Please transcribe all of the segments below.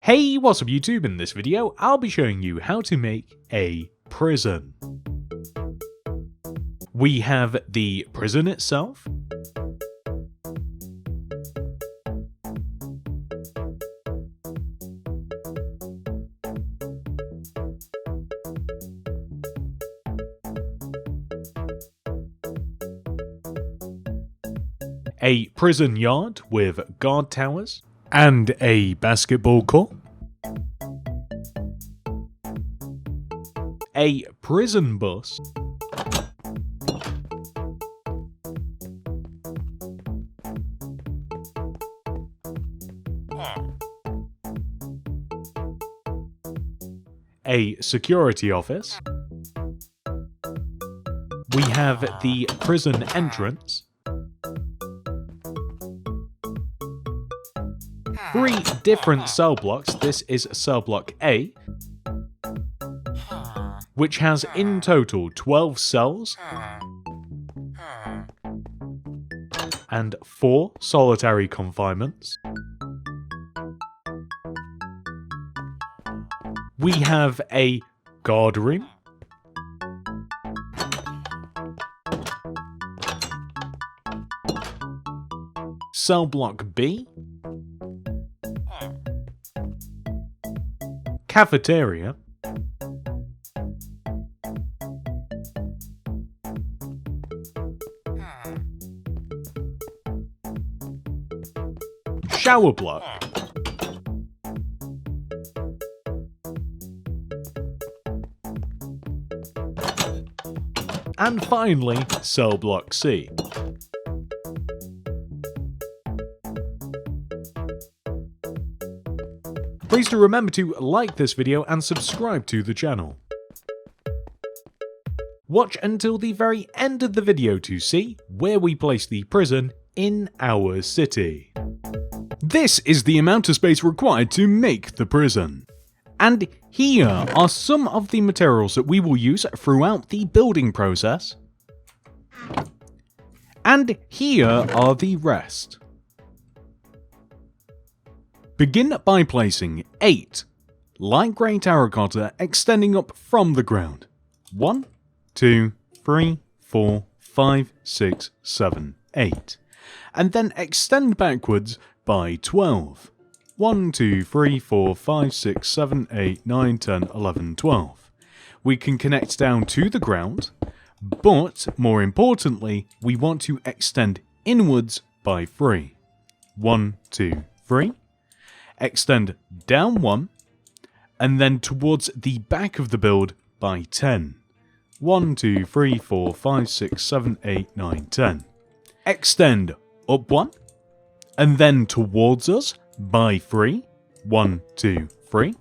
Hey, what's up YouTube? In this video, I'll be showing you how to make a prison. We have the prison itself, a prison yard with guard towers, and a basketball court, a prison bus, a security office, we have the prison entrance, 3 different cell blocks. This is cell block A, which has in total 12 cells and 4 solitary confinements. We have a guard room, cell block B, cafeteria, shower block, and finally cell block C. Please do remember to like this video and subscribe to the channel. Watch until the very end of the video to see where we place the prison in our city. This is the amount of space required to make the prison. And here are some of the materials that we will use throughout the building process. And here are the rest. Begin by placing 8 light grey terracotta extending up from the ground. 1, 2, 3, 4, 5, 6, 7, 8. And then extend backwards by 12. 1, 2, 3, 4, 5, 6, 7, 8, 9, 10, 11, 12. We can connect down to the ground, but more importantly, we want to extend inwards by 3. 1, 2, 3. Extend down 1, and then towards the back of the build by 10. 1, 2, 3, 4, 5, 6, 7, 8, 9, 10. Extend up 1, and then towards us by 3. 1, 2, 3.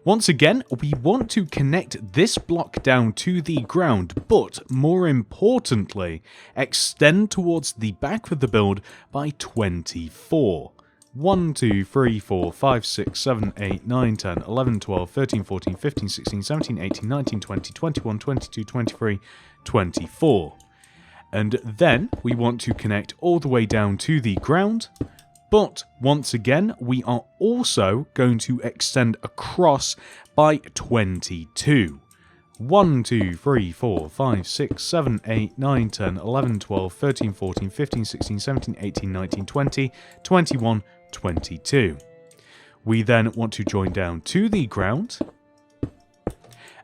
Once again, we want to connect this block down to the ground, but more importantly, extend towards the back of the build by 24. 1, 2, 3, 4, 5, 6, 7, 8, 9, 10, 11, 12, 13, 14, 15, 16, 17, 18, 19, 20, 21, 22, 23, 24. And then we want to connect all the way down to the ground, but once again, we are also going to extend across by 22. 1, 2, 3, 4, 5, 6, 7, 8, 9, 10, 11, 12, 13, 14, 15, 16, 17, 18, 19, 20, 21, 22. We then want to join down to the ground,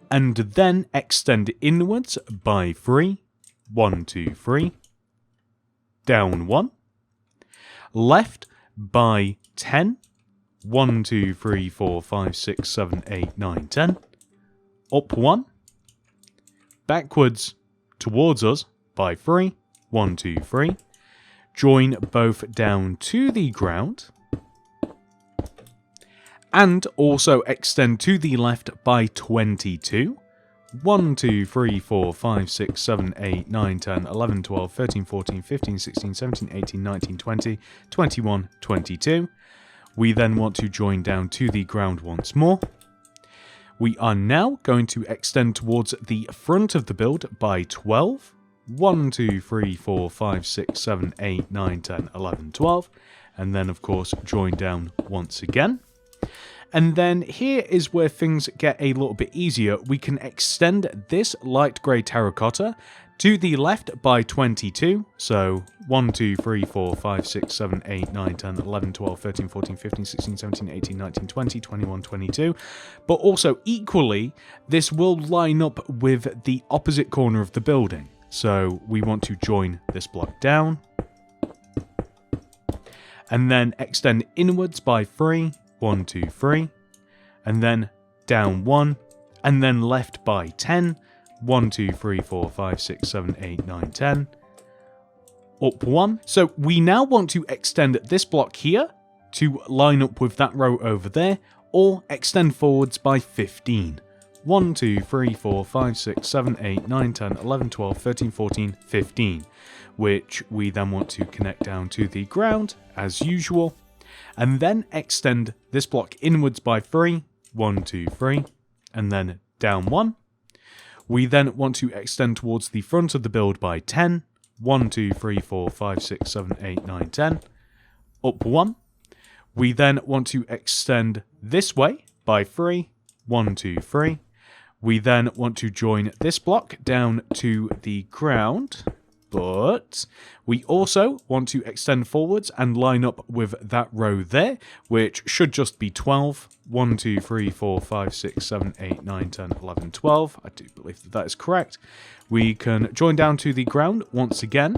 and then extend inwards by 3. 1, 2, 3. Down 1. Left by 10. 1, 2, 3, 4, 5, 6, 7, 8, 9, 10. Up 1. Backwards towards us by 3. 1, 2, 3. Join both down to the ground. And also extend to the left by 22. 1, 2, 3, 4, 5, 6, 7, 8, 9, 10, 11, 12, 13, 14, 15, 16, 17, 18, 19, 20, 21, 22. We then want to join down to the ground once more. We are now going to extend towards the front of the build by 12. 1, 2, 3, 4, 5, 6, 7, 8, 9, 10, 11, 12. And then, of course, join down once again. And then here is where things get a little bit easier. We can extend this light grey terracotta to the left by 22. So 1, 2, 3, 4, 5, 6, 7, 8, 9, 10, 11, 12, 13, 14, 15, 16, 17, 18, 19, 20, 21, 22. But also equally, this will line up with the opposite corner of the building. So we want to join this block down. And then extend inwards by 3. 1, 2, 3. And then down 1. And then left by 10. 1, 2, 3, 4, 5, 6, 7, 8, 9, 10. Up 1. So we now want to extend this block here to line up with that row over there, or extend forwards by 15. 1, 2, 3, 4, 5, 6, 7, 8, 9, 10, 11, 12, 13, 14, 15. Which we then want to connect down to the ground, as usual. And then extend this block inwards by 3. 1, 2, 3. And then down 1. We then want to extend towards the front of the build by 10. 1, 2, 3, 4, 5, 6, 7, 8, 9, 10. Up 1. We then want to extend this way by 3. 1, 2, 3. We then want to join this block down to the ground. But we also want to extend forwards and line up with that row there, which should just be 12. 1, 2, 3, 4, 5, 6, 7, 8, 9, 10, 11, 12. I do believe that is correct. We can join down to the ground once again.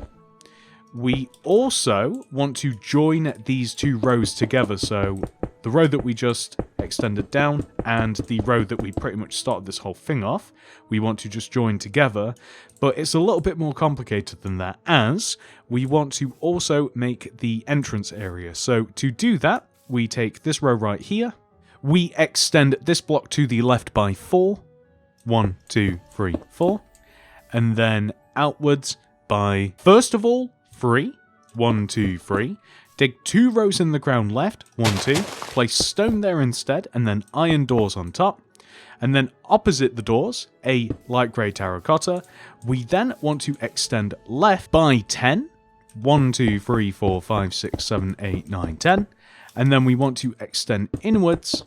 We also want to join these two rows together. So the row that we just extended down and the row that we pretty much started this whole thing off, we want to just join together. But it's a little bit more complicated than that, as we want to also make the entrance area. So to do that, we take this row right here. We extend this block to the left by 4. 1, 2, 3, 4. And then outwards by, first of all, 3. 1, 2, 3. Dig 2 rows in the ground left. 1, 2. Place stone there instead, and then iron doors on top. And then opposite the doors, a light grey terracotta. We then want to extend left by 10. 1, 2, 3, 4, 5, 6, 7, 8, 9, 10. And then we want to extend inwards.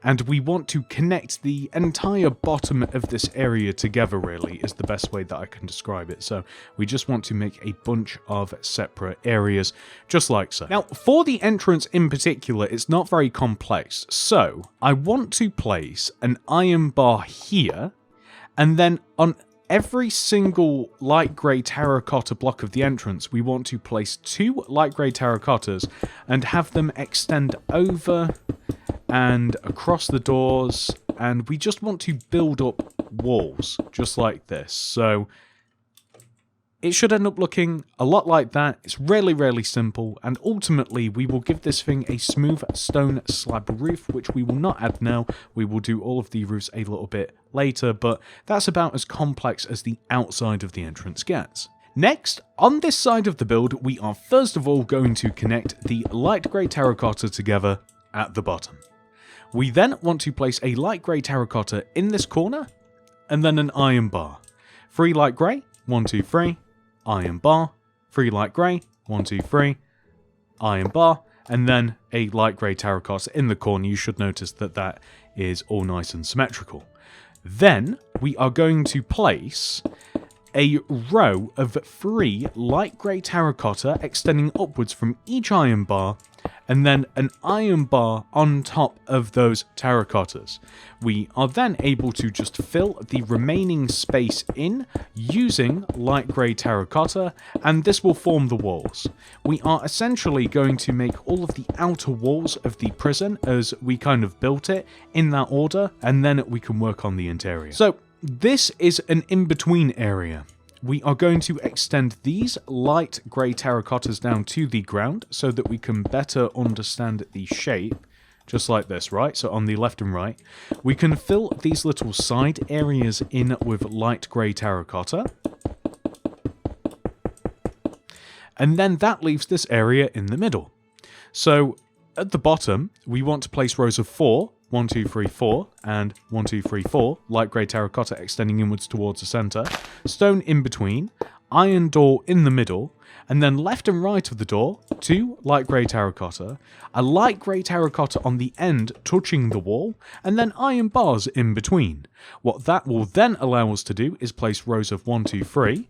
And we want to connect the entire bottom of this area together, really, is the best way that I can describe it. So we just want to make a bunch of separate areas, just like so. Now, for the entrance in particular, it's not very complex. So I want to place an iron bar here, and then on every single light grey terracotta block of the entrance, we want to place 2 light grey terracottas and have them extend over and across the doors, and we just want to build up walls, just like this. So it should end up looking a lot like that. It's really, really simple, and ultimately we will give this thing a smooth stone slab roof, which we will not add now. We will do all of the roofs a little bit later, but that's about as complex as the outside of the entrance gets. Next, on this side of the build, we are first of all going to connect the light grey terracotta together at the bottom. We then want to place a light grey terracotta in this corner, and then an iron bar. 3 light grey, 1, 2, 3, iron bar, 3 light grey, 1, 2, 3, iron bar, and then a light grey terracotta in the corner. You should notice that that is all nice and symmetrical. Then we are going to place a row of 3 light grey terracotta extending upwards from each iron bar, and then an iron bar on top of those terracottas. We are then able to just fill the remaining space in using light grey terracotta, and this will form the walls. We are essentially going to make all of the outer walls of the prison as we kind of built it in that order, and then we can work on the interior. So this is an in-between area. We are going to extend these light grey terracottas down to the ground so that we can better understand the shape, just like this, right? So on the left and right, we can fill these little side areas in with light grey terracotta. And then that leaves this area in the middle. So at the bottom, we want to place rows of 4, 1, 2, 3, 4, and 1, 2, 3, 4, light grey terracotta extending inwards towards the centre, stone in between, iron door in the middle, and then left and right of the door, 2 light grey terracotta, a light grey terracotta on the end touching the wall, and then iron bars in between. What that will then allow us to do is place rows of 1, 2, 3,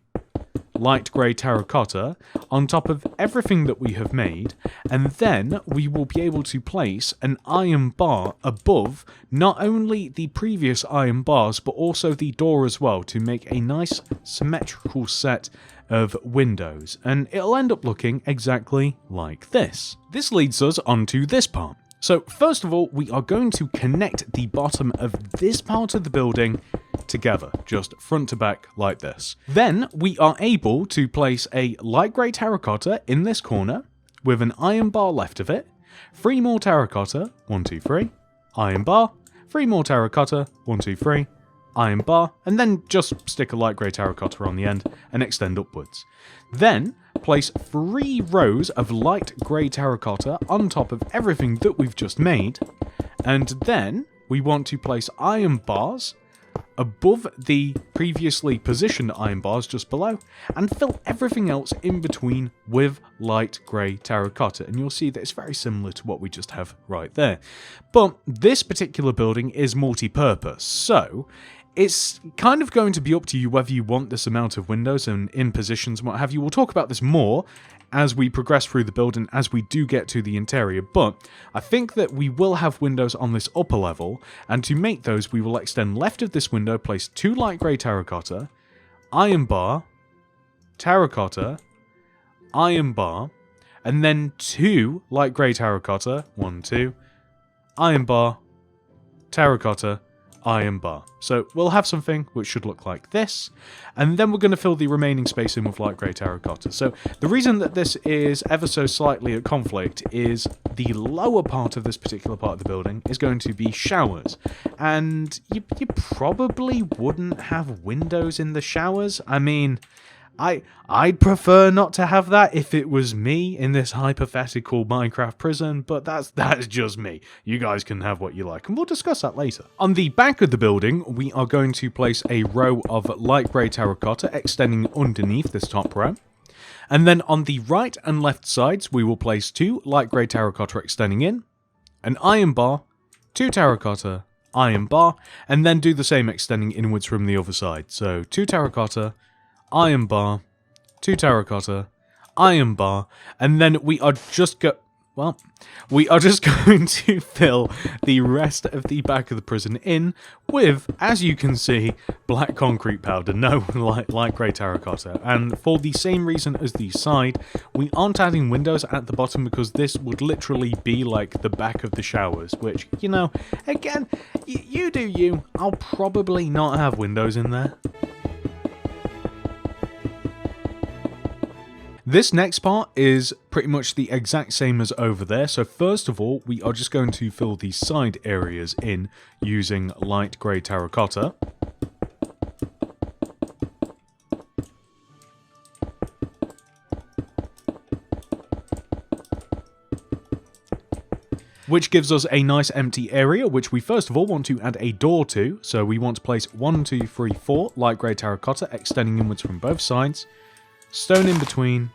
light grey terracotta on top of everything that we have made, and then we will be able to place an iron bar above not only the previous iron bars but also the door as well, to make a nice symmetrical set of windows, and it'll end up looking exactly like this. This leads us onto this part. So first of all, we are going to connect the bottom of this part of the building together, just front to back like this. Then we are able to place a light grey terracotta in this corner with an iron bar left of it, 3 more terracotta, 1, 2, 3, iron bar, 3 more terracotta, 1, 2, 3, iron bar, and then just stick a light grey terracotta on the end and extend upwards. Then place 3 rows of light grey terracotta on top of everything that we've just made, and then we want to place iron bars above the previously positioned iron bars just below, and fill everything else in between with light grey terracotta, and you'll see that it's very similar to what we just have right there. But this particular building is multi-purpose, so it's kind of going to be up to you whether you want this amount of windows and in positions and what have you. We'll talk about this more as we progress through the build and as we do get to the interior, but I think that we will have windows on this upper level, and to make those we will extend left of this window, place 2 light grey terracotta, iron bar, terracotta, iron bar, and then 2 light grey terracotta, 1, 2, iron bar, terracotta, iron bar. So we'll have something which should look like this, and then we're going to fill the remaining space in with light grey terracotta. So the reason that this is ever so slightly at conflict is the lower part of this particular part of the building is going to be showers, and you probably wouldn't have windows in the showers. I mean, I'd prefer not to have that if it was me in this hypothetical Minecraft prison, but that's just me. You guys can have what you like, and we'll discuss that later. On the back of the building, we are going to place a row of light grey terracotta extending underneath this top row. And then on the right and left sides, we will place 2 light grey terracotta extending in, an iron bar, 2 terracotta, iron bar, and then do the same extending inwards from the other side. So 2 terracotta, iron bar, 2 terracotta, iron bar, and then we are just going to fill the rest of the back of the prison in with, as you can see, black concrete powder, no light grey terracotta. And for the same reason as the side, we aren't adding windows at the bottom because this would literally be like the back of the showers, which, you know, again, you do you. I'll probably not have windows in there. This next part is pretty much the exact same as over there. So first of all, we are just going to fill the side areas in using light grey terracotta. Which gives us a nice empty area, which we first of all want to add a door to. So we want to place 1, 2, 3, 4 light grey terracotta extending inwards from both sides, stone in between,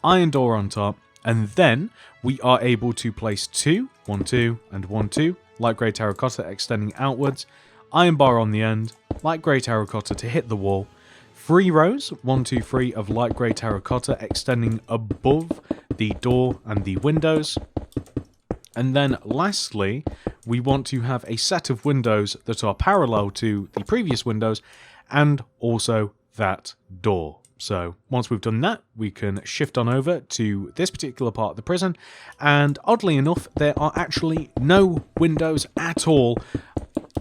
iron door on top, and then we are able to place 2, 1, 2, and 1, 2 light grey terracotta extending outwards, iron bar on the end, light grey terracotta to hit the wall, 3 rows, 1, 2, 3 of light grey terracotta extending above the door and the windows, and then lastly we want to have a set of windows that are parallel to the previous windows and also that door. So once we've done that, we can shift on over to this particular part of the prison, and oddly enough, there are actually no windows at all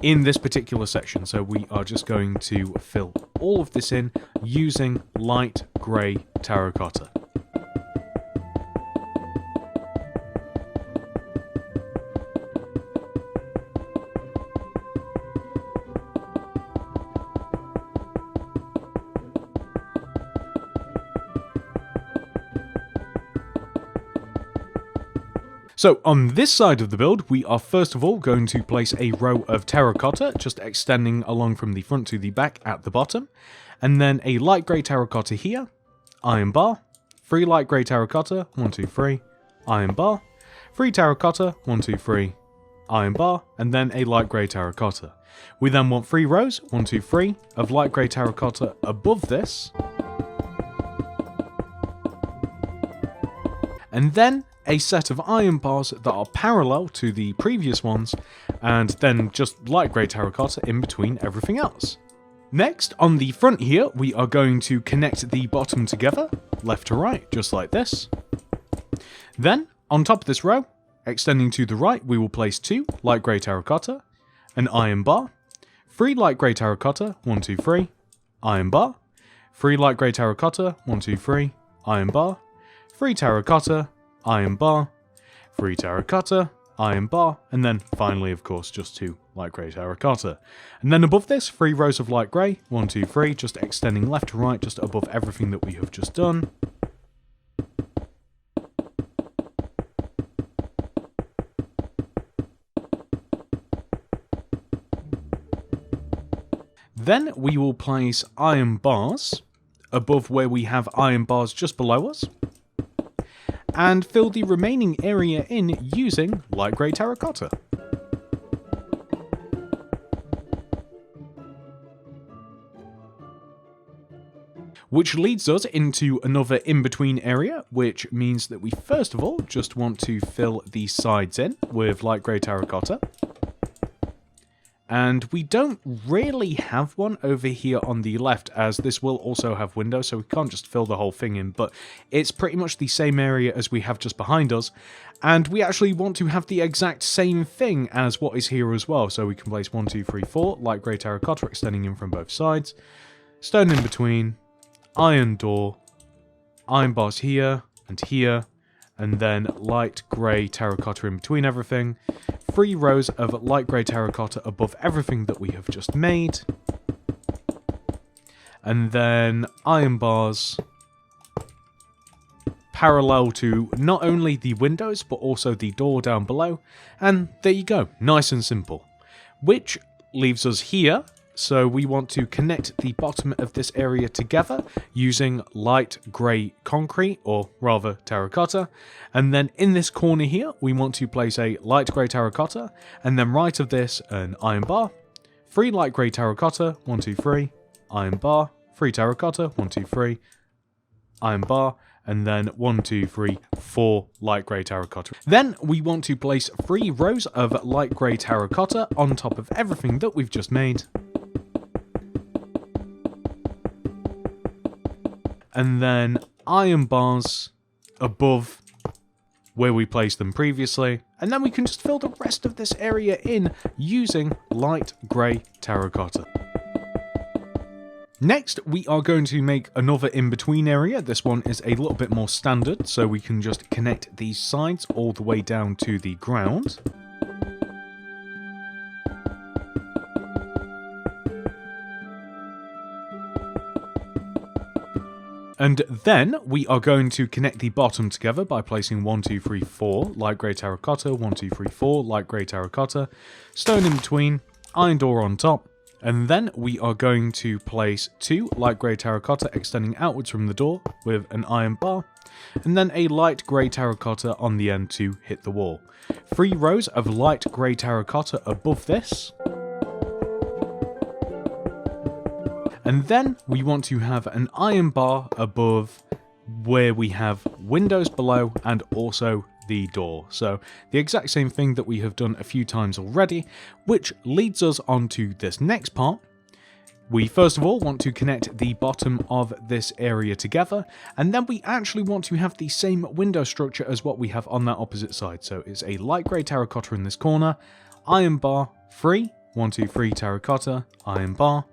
in this particular section. So we are just going to fill all of this in using light grey terracotta. So on this side of the build, we are first of all going to place a row of terracotta, just extending along from the front to the back at the bottom, and then a light grey terracotta here, iron bar, 3 light grey terracotta, 1, 2, 3, iron bar, 3 terracotta, 1, 2, 3, iron bar, and then a light grey terracotta. We then want 3 rows, 1, 2, 3, of light grey terracotta above this, and then a set of iron bars that are parallel to the previous ones, and then just light grey terracotta in between everything else. Next, on the front here, we are going to connect the bottom together, left to right, just like this. Then, on top of this row, extending to the right, we will place 2 light grey terracotta, an iron bar, 3 light grey terracotta, 1, 2, 3, iron bar, 3 light grey terracotta, 1, 2, 3, iron bar, 3 terracotta, iron bar, 3 terracotta, iron bar, and then finally, of course, just 2 light grey terracotta. And then above this, 3 rows of light grey, 1, 2, 3, just extending left to right, just above everything that we have just done. Then we will place iron bars above where we have iron bars just below us, and fill the remaining area in using light grey terracotta. Which leads us into another in-between area, which means that we first of all just want to fill the sides in with light grey terracotta. And we don't really have one over here on the left, as this will also have windows, so we can't just fill the whole thing in, but it's pretty much the same area as we have just behind us, and we actually want to have the exact same thing as what is here as well, so we can place 1, 2, 3, 4, light grey terracotta extending in from both sides, stone in between, iron door, iron bars here, and then light grey terracotta in between everything, 3 rows of light grey terracotta above everything that we have just made, and then iron bars parallel to not only the windows but also the door down below, and there you go, nice and simple. Which leaves us here. So we want to connect the bottom of this area together using light grey concrete, or rather terracotta. And then in this corner here, we want to place a light grey terracotta, and then right of this, an iron bar, 3 light grey terracotta, 1, 2, 3, iron bar, 3 terracotta, 1, 2, 3, iron bar, and then 1, 2, 3, 4 light grey terracotta. Then we want to place 3 rows of light grey terracotta on top of everything that we've just made. And then iron bars above where we placed them previously, and then we can just fill the rest of this area in using light grey terracotta. Next, we are going to make another in-between area. This one is a little bit more standard, so we can just connect these sides all the way down to the ground. And then we are going to connect the bottom together by placing 1, 2, 3, 4 light grey terracotta, 1, 2, 3, 4 light grey terracotta, stone in between, iron door on top, and then we are going to place 2 light grey terracotta extending outwards from the door with an iron bar, and then a light grey terracotta on the end to hit the wall. 3 rows of light grey terracotta above this. And then we want to have an iron bar above where we have windows below and also the door. So the exact same thing that we have done a few times already, which leads us on to this next part. We first of all want to connect the bottom of this area together, and then we actually want to have the same window structure as what we have on that opposite side. So it's a light grey terracotta in this corner, iron bar, 3, 1, 2, 3 terracotta, iron bar,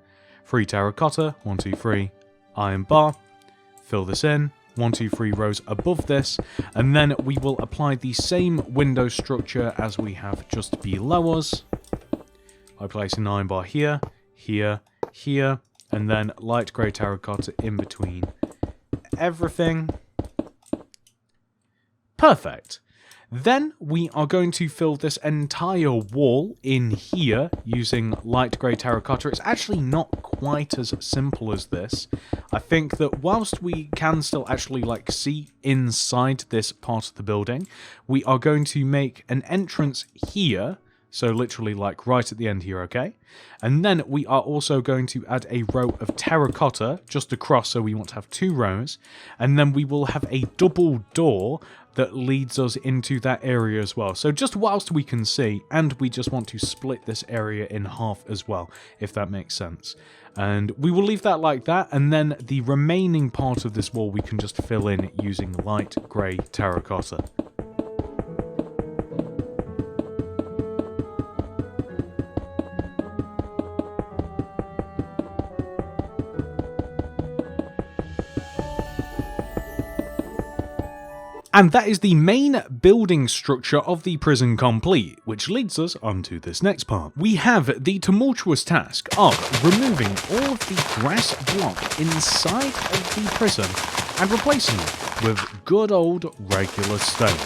3 terracotta, 1, 2, 3, iron bar, fill this in, 1, 2, 3 rows above this, and then we will apply the same window structure as we have just below us by placing an iron bar here, here, here, and then light grey terracotta in between everything. Perfect. Then we are going to fill this entire wall in here using light grey terracotta. It's actually not quite as simple as this. I think that whilst we can still actually like see inside this part of the building, we are going to make an entrance here. So literally like right at the end here, okay? And then we are also going to add a row of terracotta just across, so we want to have 2 rows. And then we will have a double door that leads us into that area as well. So just whilst we can see, and we just want to split this area in half as well, if that makes sense. And we will leave that like that, and then the remaining part of this wall we can just fill in using light grey terracotta. And that is the main building structure of the prison complete, which leads us onto this next part. We have the tumultuous task of removing all of the grass block inside of the prison and replacing it with good old regular stone.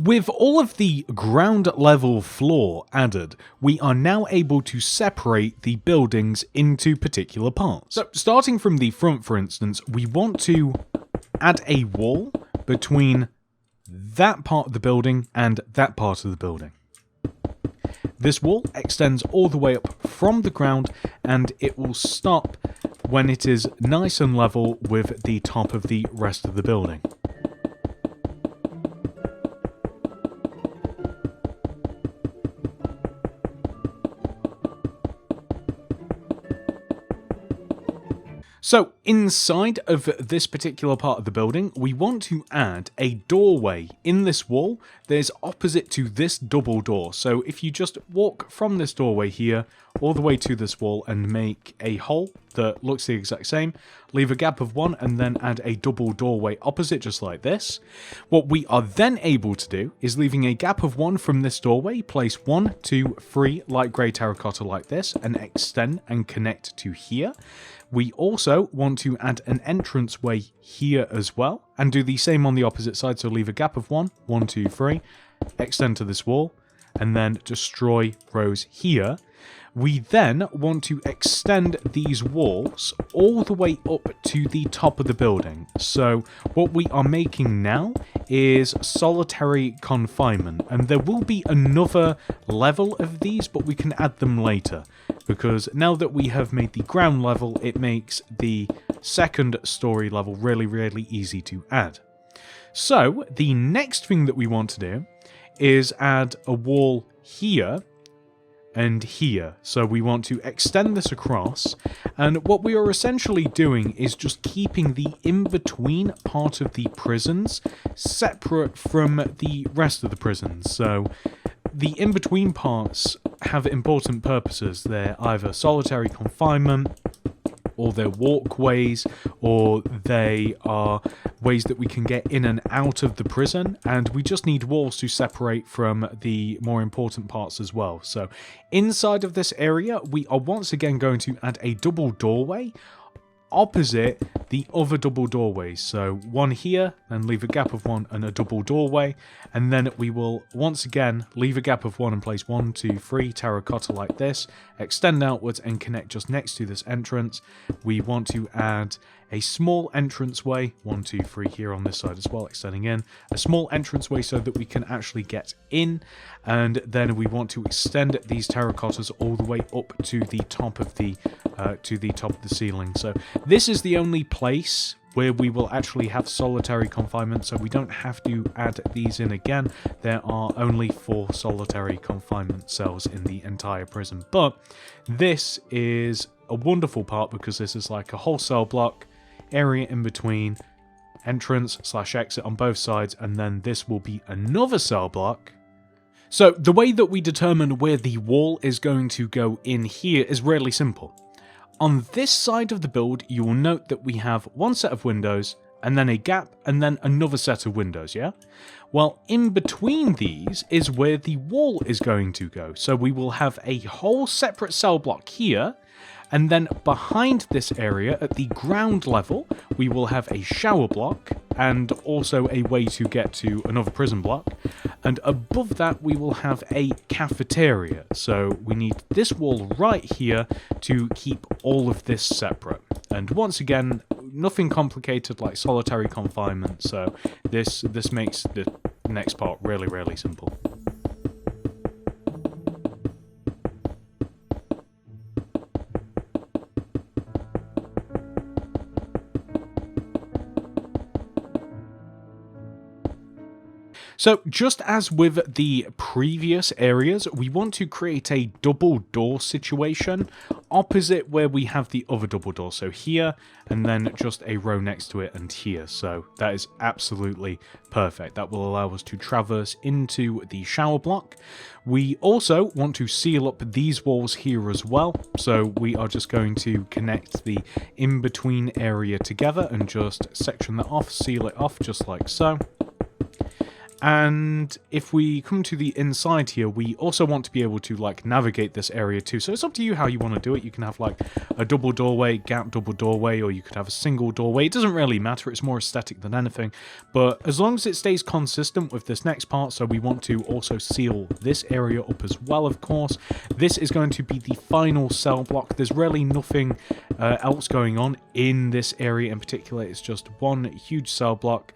With all of the ground level floor added, we are now able to separate the buildings into particular parts. So starting from the front, for instance, we want to add a wall between that part of the building and that part of the building. This wall extends all the way up from the ground, and it will stop when it is nice and level with the top of the rest of the building. So inside of this particular part of the building, we want to add a doorway in this wall that is opposite to this double door. So if you just walk from this doorway here all the way to this wall and make a hole that looks the exact same, leave a gap of 1 and then add a double doorway opposite just like this. What we are then able to do is, leaving a gap of 1 from this doorway, place 1, 2, 3 light grey terracotta like this and extend and connect to here. We also want to add an entranceway here as well and do the same on the opposite side. So leave a gap of 1, 1, 2, 3, extend to this wall and then destroy rows here. We then want to extend these walls all the way up to the top of the building. So what we are making now is solitary confinement, and there will be another level of these, but we can add them later, because now that we have made the ground level, it makes the second story level really, really easy to add. So the next thing that we want to do is add a wall here and here. So we want to extend this across, and what we are essentially doing is just keeping the in-between part of the prisons separate from the rest of the prisons. So the in-between parts have important purposes. They're either solitary confinement, or they're walkways, or they are ways that we can get in and out of the prison, and we just need walls to separate from the more important parts as well. So inside of this area, we are once again going to add a double doorway opposite the other double doorways. So one here, and leave a gap of 1 and a double doorway, and then we will once again leave a gap of 1 and place 1, 2, 3 terracotta like this, extend outwards and connect just next to this entrance. We want to add a small entranceway, 1, 2, 3 here on this side as well, extending in a small entranceway so that we can actually get in, and then we want to extend these terracottas all the way up to the top of the ceiling. So this is the only place where we will actually have solitary confinement, so we don't have to add these in again. There are only 4 solitary confinement cells in the entire prison, but this is a wonderful part because this is like a whole cell block, area in between, entrance / exit on both sides, and then this will be another cell block. So the way that we determine where the wall is going to go in here is really simple. On this side of the build, you will note that we have one set of windows, and then a gap, and then another set of windows, yeah? Well, in between these is where the wall is going to go. So we will have a whole separate cell block here, and then behind this area at the ground level, we will have a shower block and also a way to get to another prison block. And above that, we will have a cafeteria. So we need this wall right here to keep all of this separate. And once again, nothing complicated like solitary confinement. So this makes the next part really, really simple. So just as with the previous areas, we want to create a double door situation opposite where we have the other double door. So here, and then just a row next to it and here. So that is absolutely perfect. That will allow us to traverse into the shower block. We also want to seal up these walls here as well. So we are just going to connect the in-between area together and just section that off, seal it off just like so. And if we come to the inside here, we also want to be able to like navigate this area too. So it's up to you how you want to do it. You can have like a double doorway, gap double doorway, or you could have a single doorway. It doesn't really matter. It's more aesthetic than anything. But as long as it stays consistent with this next part, so we want to also seal this area up as well, of course. This is going to be the final cell block. There's really nothing else going on in this area in particular. It's just one huge cell block.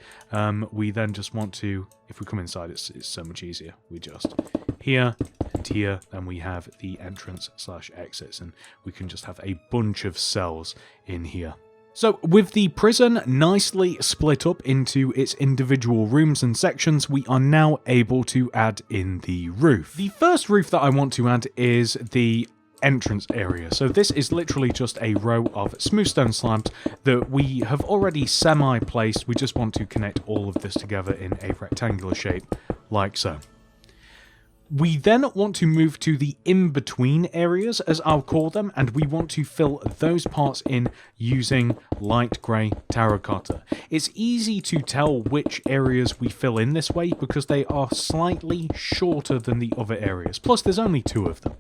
We then just want to, if we come inside, it's so much easier. We just here and here, and we have the entrance / exits, and we can just have a bunch of cells in here. So with the prison nicely split up into its individual rooms and sections, we are now able to add in the roof. The first roof that I want to add is the entrance area. So this is literally just a row of smooth stone slabs that we have already semi-placed. We just want to connect all of this together in a rectangular shape, like so. We then want to move to the in-between areas, as I'll call them, and we want to fill those parts in using light grey terracotta. It's easy to tell which areas we fill in this way because they are slightly shorter than the other areas. Plus, there's only 2 of them.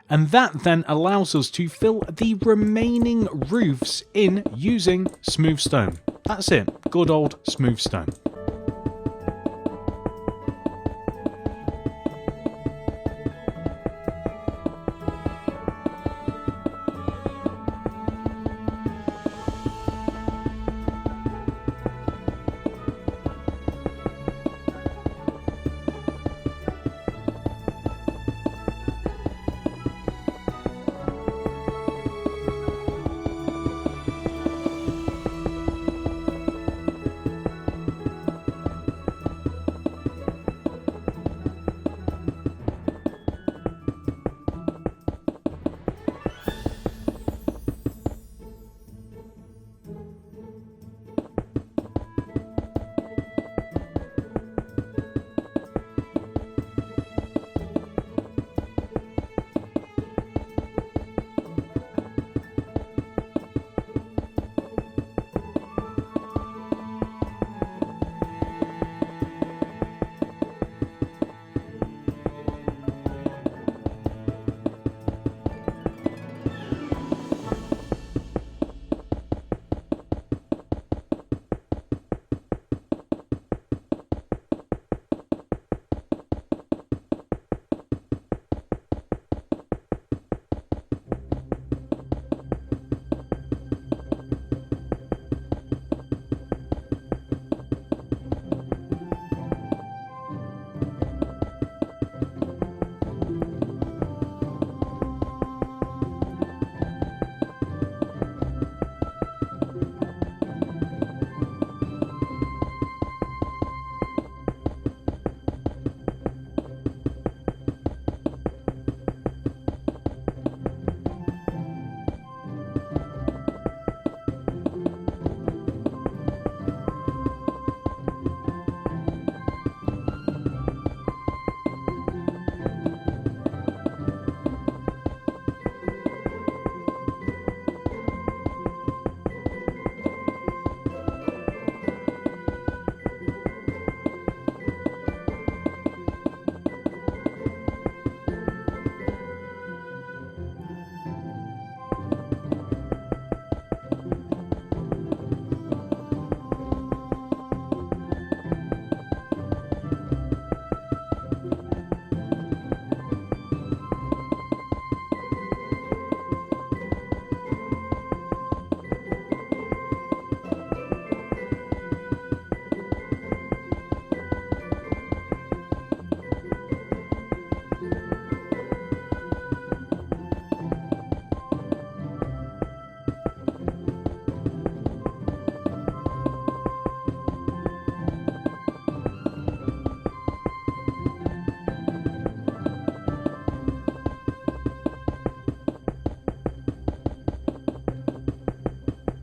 And that then allows us to fill the remaining roofs in using smooth stone. That's it, good old smooth stone.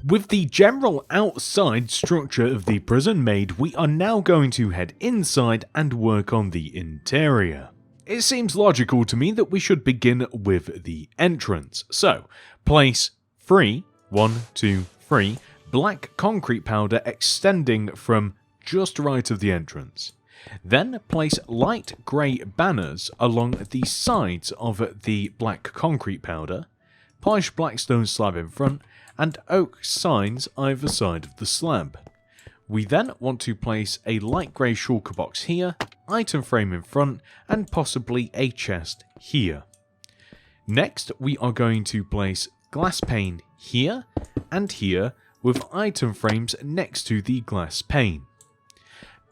With the general outside structure of the prison made, we are now going to head inside and work on the interior. It seems logical to me that we should begin with the entrance. So, place 3, 1, 2, 3, black concrete powder extending from just right of the entrance. Then place light grey banners along the sides of the black concrete powder, polished black stone slab in front, and oak signs either side of the slab. We then want to place a light grey shulker box here, item frame in front, and possibly a chest here. Next, we are going to place glass pane here and here with item frames next to the glass pane.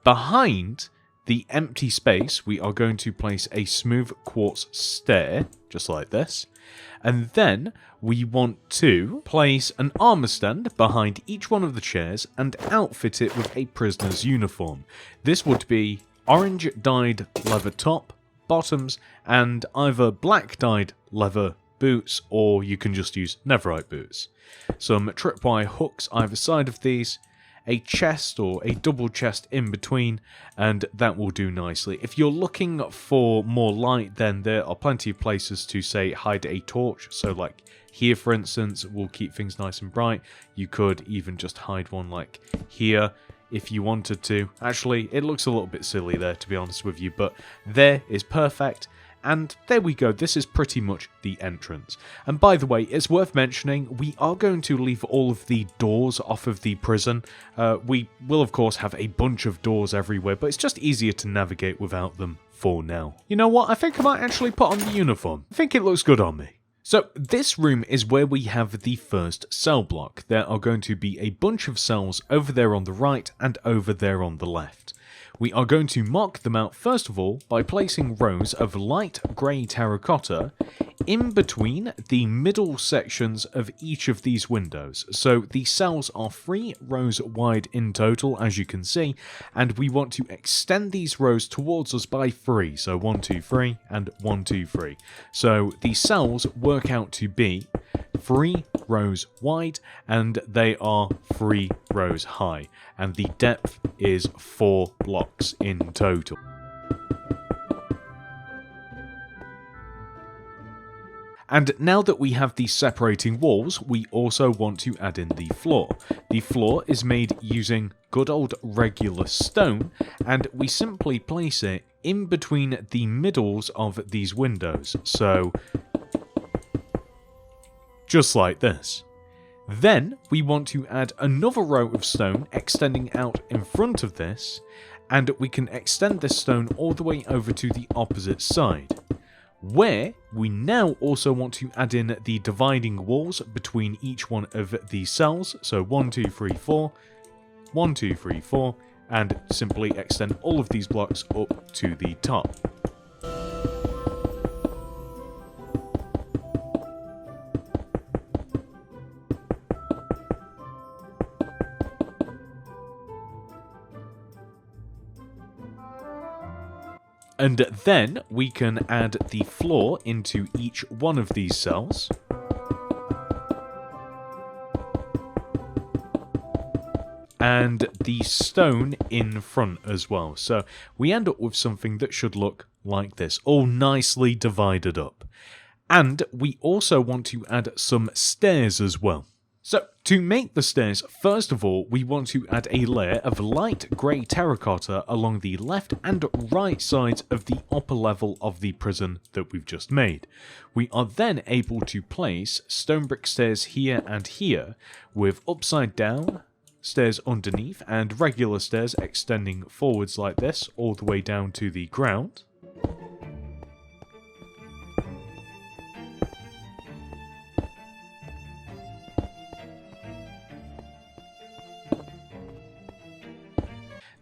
Behind the empty space, we are going to place a smooth quartz stair, just like this. And then we want to place an armor stand behind each one of the chairs and outfit it with a prisoner's uniform. This would be orange dyed leather top, bottoms, and either black dyed leather boots, or you can just use netherite boots. Some tripwire hooks either side of these, a chest or a double chest in between, and that will do nicely. If you're looking for more light, then there are plenty of places to, say, hide a torch. So like here, for instance, will keep things nice and bright. You could even just hide one like here if you wanted to. Actually, it looks a little bit silly there, to be honest with you, but there is perfect. And there we go, this is pretty much the entrance. And by the way, it's worth mentioning, we are going to leave all of the doors off of the prison. We will of course have a bunch of doors everywhere, but it's just easier to navigate without them for now. You know what, I think I might actually put on the uniform. I think it looks good on me. So this room is where we have the first cell block. There are going to be a bunch of cells over there on the right and over there on the left. We are going to mark them out first of all by placing rows of light grey terracotta in between the middle sections of each of these windows. So the cells are 3 rows wide in total, as you can see, and we want to extend these rows towards us by 3. So 1, 2, 3 and 1, 2, 3. So the cells work out to be 3 rows wide and they are 3 rows high, and the depth is 4 blocks in total. And now that we have the separating walls, we also want to add in the floor. The floor is made using good old regular stone, and we simply place it in between the middles of these windows. So just like this. Then we want to add another row of stone extending out in front of this, and we can extend this stone all the way over to the opposite side, where we now also want to add in the dividing walls between each one of these cells. So 1, 2, 3, 4, 1, 2, 3, 4, and simply extend all of these blocks up to the top. And then we can add the floor into each one of these cells. And the stone in front as well. So we end up with something that should look like this, all nicely divided up. And we also want to add some stairs as well. So, to make the stairs, first of all, we want to add a layer of light grey terracotta along the left and right sides of the upper level of the prison that we've just made. We are then able to place stone brick stairs here and here, with upside down stairs underneath and regular stairs extending forwards like this, all the way down to the ground.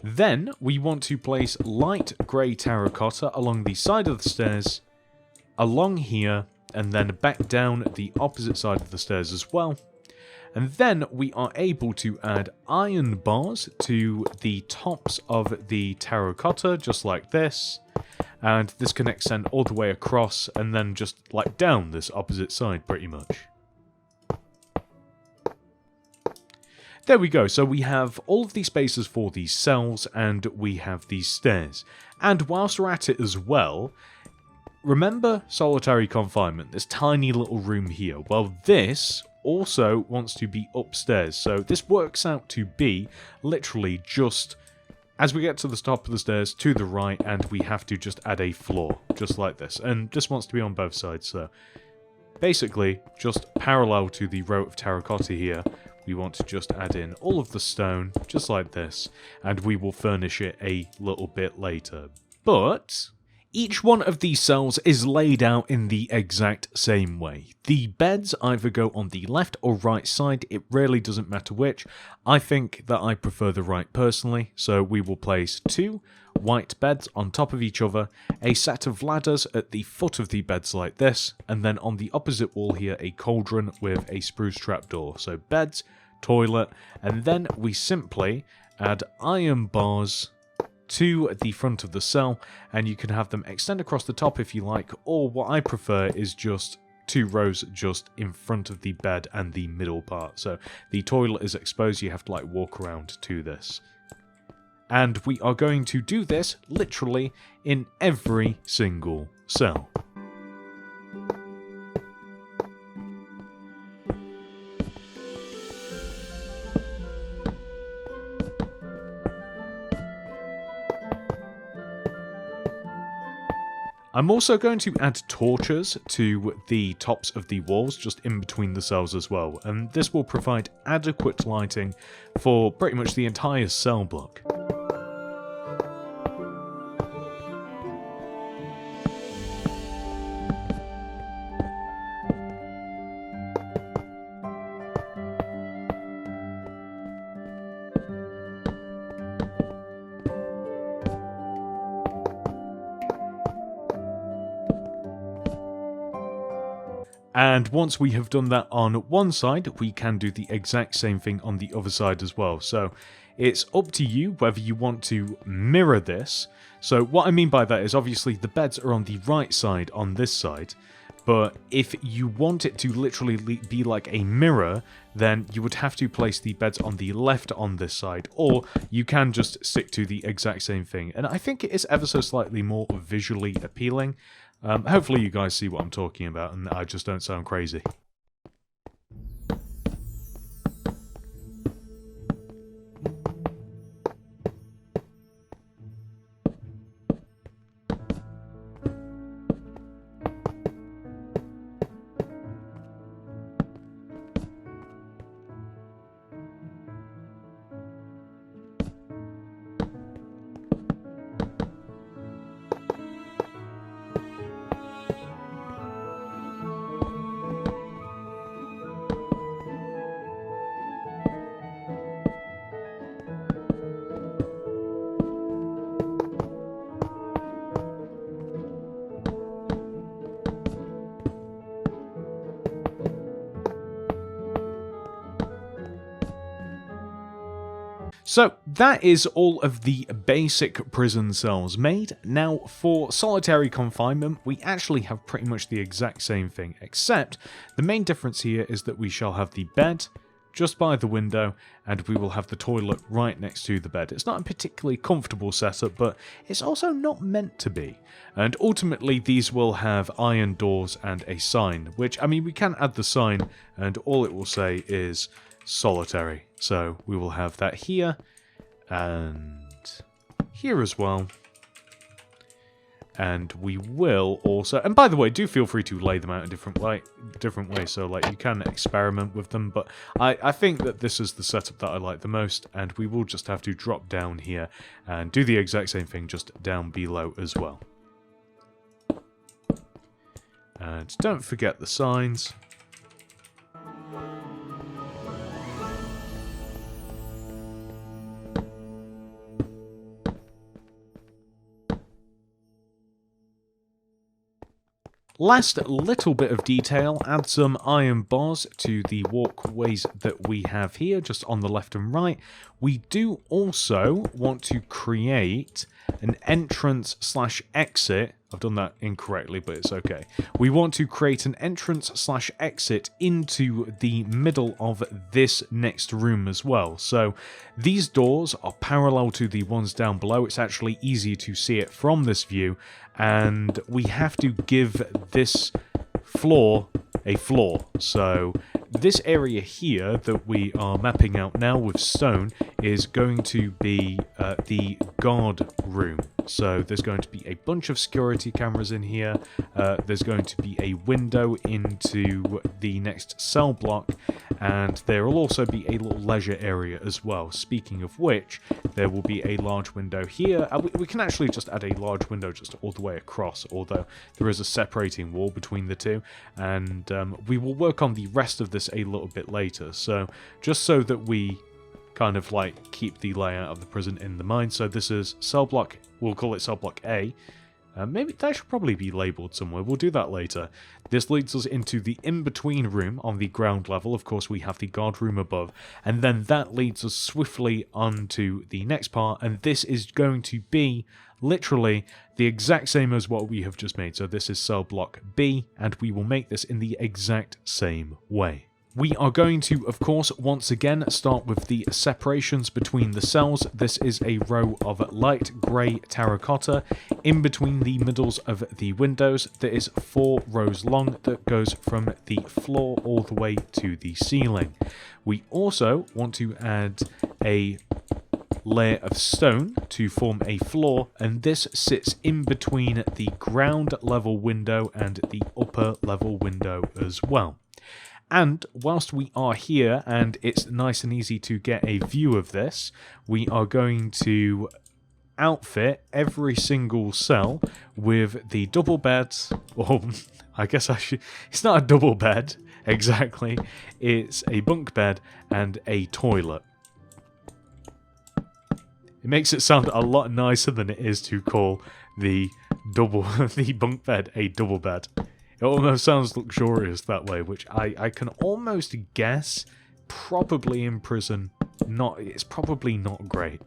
Then we want to place light grey terracotta along the side of the stairs, along here, and then back down the opposite side of the stairs as well. And then we are able to add iron bars to the tops of the terracotta, just like this. And this can extend all the way across and then just like down this opposite side pretty much. There we go, so we have all of these spaces for these cells, and we have these stairs. And whilst we're at it as well, remember solitary confinement, this tiny little room here? Well, this also wants to be upstairs, so this works out to be literally just as we get to the top of the stairs to the right, and we have to just add a floor, just like this. And this wants to be on both sides, so basically just parallel to the row of terracotta here, we want to just add in all of the stone, just like this, and we will furnish it a little bit later. But each one of these cells is laid out in the exact same way. The beds either go on the left or right side, it really doesn't matter which. I think that I prefer the right personally, so we will place 2 white beds on top of each other, a set of ladders at the foot of the beds like this, and then on the opposite wall here a cauldron with a spruce trapdoor. So beds, toilet, and then we simply add iron bars to the front of the cell, and you can have them extend across the top if you like, or what I prefer is just 2 rows just in front of the bed and the middle part. So the toilet is exposed, you have to like walk around to this. And we are going to do this literally in every single cell. I'm also going to add torches to the tops of the walls, just in between the cells as well, and this will provide adequate lighting for pretty much the entire cell block. And once we have done that on one side, we can do the exact same thing on the other side as well. So it's up to you whether you want to mirror this. So what I mean by that is obviously the beds are on the right side on this side, but if you want it to literally be like a mirror, then you would have to place the beds on the left on this side, or you can just stick to the exact same thing. And I think it is ever so slightly more visually appealing. Hopefully you guys see what I'm talking about and I just don't sound crazy. So that is all of the basic prison cells made. Now for solitary confinement, we actually have pretty much the exact same thing, except the main difference here is that we shall have the bed just by the window, and we will have the toilet right next to the bed. It's not a particularly comfortable setup, but it's also not meant to be. And ultimately, these will have iron doors and a sign, which, I mean, we can add the sign, and all it will say is solitary. So we will have that here, and here as well. And we will also, and by the way, do feel free to lay them out in different way, so like you can experiment with them, but I think that this is the setup that I like the most, and we will just have to drop down here and do the exact same thing just down below as well. And don't forget the signs. Last little bit of detail, add some iron bars to the walkways that we have here, just on the left and right. We do also want to create an entrance slash exit. I've done that incorrectly, but it's okay. We want to create an entrance slash exit into the middle of this next room as well. So these doors are parallel to the ones down below. It's actually easier to see it from this view, and we have to give this floor a floor. So this area here that we are mapping out now with stone is going to be the guard room. So there's going to be a bunch of security cameras in here. There's going to be a window into the next cell block, and there will also be a little leisure area as well. Speaking of which, there will be a large window here. We can actually just add a large window just all the way across, although there is a separating wall between the two, and we will work on the rest of this a little bit later. So just so that we kind of like keep the layout of the prison in the mind. So this is cell block, we'll call it cell block A. Maybe that should probably be labelled somewhere. We'll do that later. This leads us into the in-between room on the ground level. Of course, we have the guard room above. And then that leads us swiftly onto the next part. And this is going to be literally the exact same as what we have just made. So this is cell block B, and we will make this in the exact same way. We are going to, of course, once again start with the separations between the cells. This is a row of light grey terracotta in between the middles of the windows. There is 4 rows long that goes from the floor all the way to the ceiling. We also want to add a layer of stone to form a floor, and this sits in between the ground level window and the upper level window as well. And whilst we are here and it's nice and easy to get a view of this, we are going to outfit every single cell with the double beds, or I guess I should, it's not a double bed exactly, it's a bunk bed and a toilet. It makes it sound a lot nicer than it is to call the bunk bed a double bed. It almost sounds luxurious that way, which I can almost guess probably in prison it's probably not great.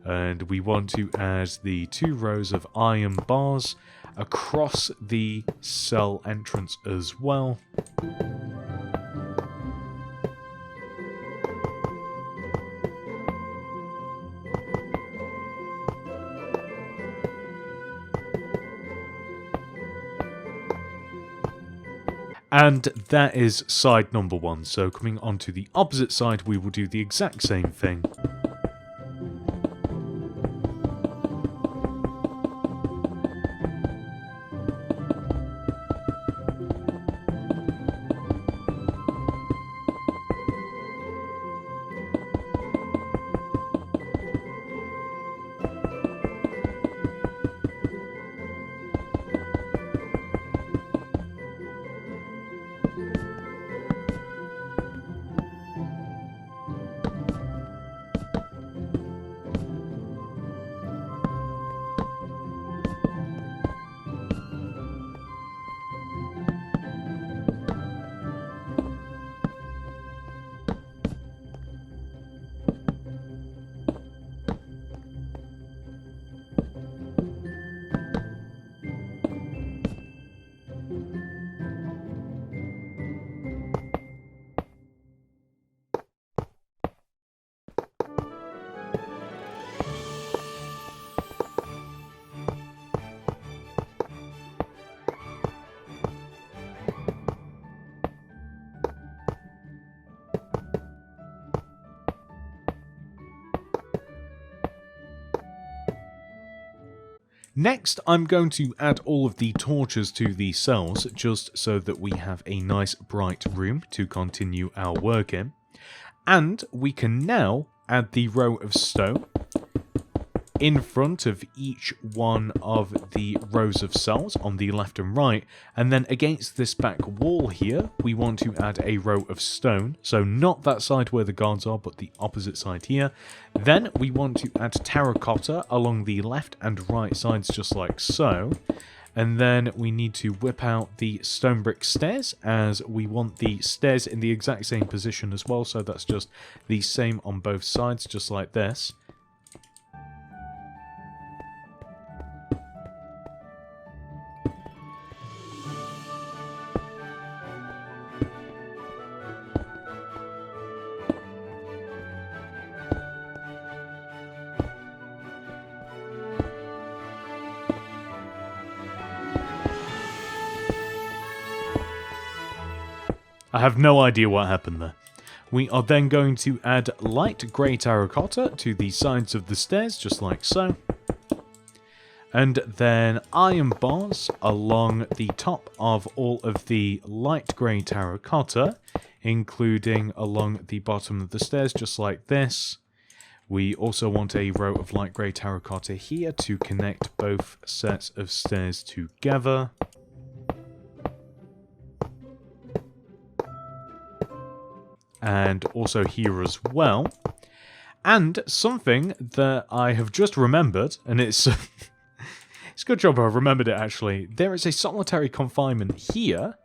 And we want to add the 2 rows of iron bars across the cell entrance as well. And that is side number 1. So coming on to the opposite side, we will do the exact same thing. Next, I'm going to add all of the torches to the cells, just so that we have a nice bright room to continue our work in. And we can now add the row of stone in front of each one of the rows of cells on the left and right, and then against this back wall here we want to add a row of stone, so not that side where the guards are but the opposite side here. Then we want to add terracotta along the left and right sides just like so, and then we need to whip out the stone brick stairs, as we want the stairs in the exact same position as well, so that's just the same on both sides just like this. I have no idea what happened there. We are then going to add light grey terracotta to the sides of the stairs, just like so. And then iron bars along the top of all of the light grey terracotta, including along the bottom of the stairs, just like this. We also want a row of light grey terracotta here to connect both sets of stairs together. And also here as well. And something that I have just remembered, and it's it's a good job I remembered it actually. There is a solitary confinement here.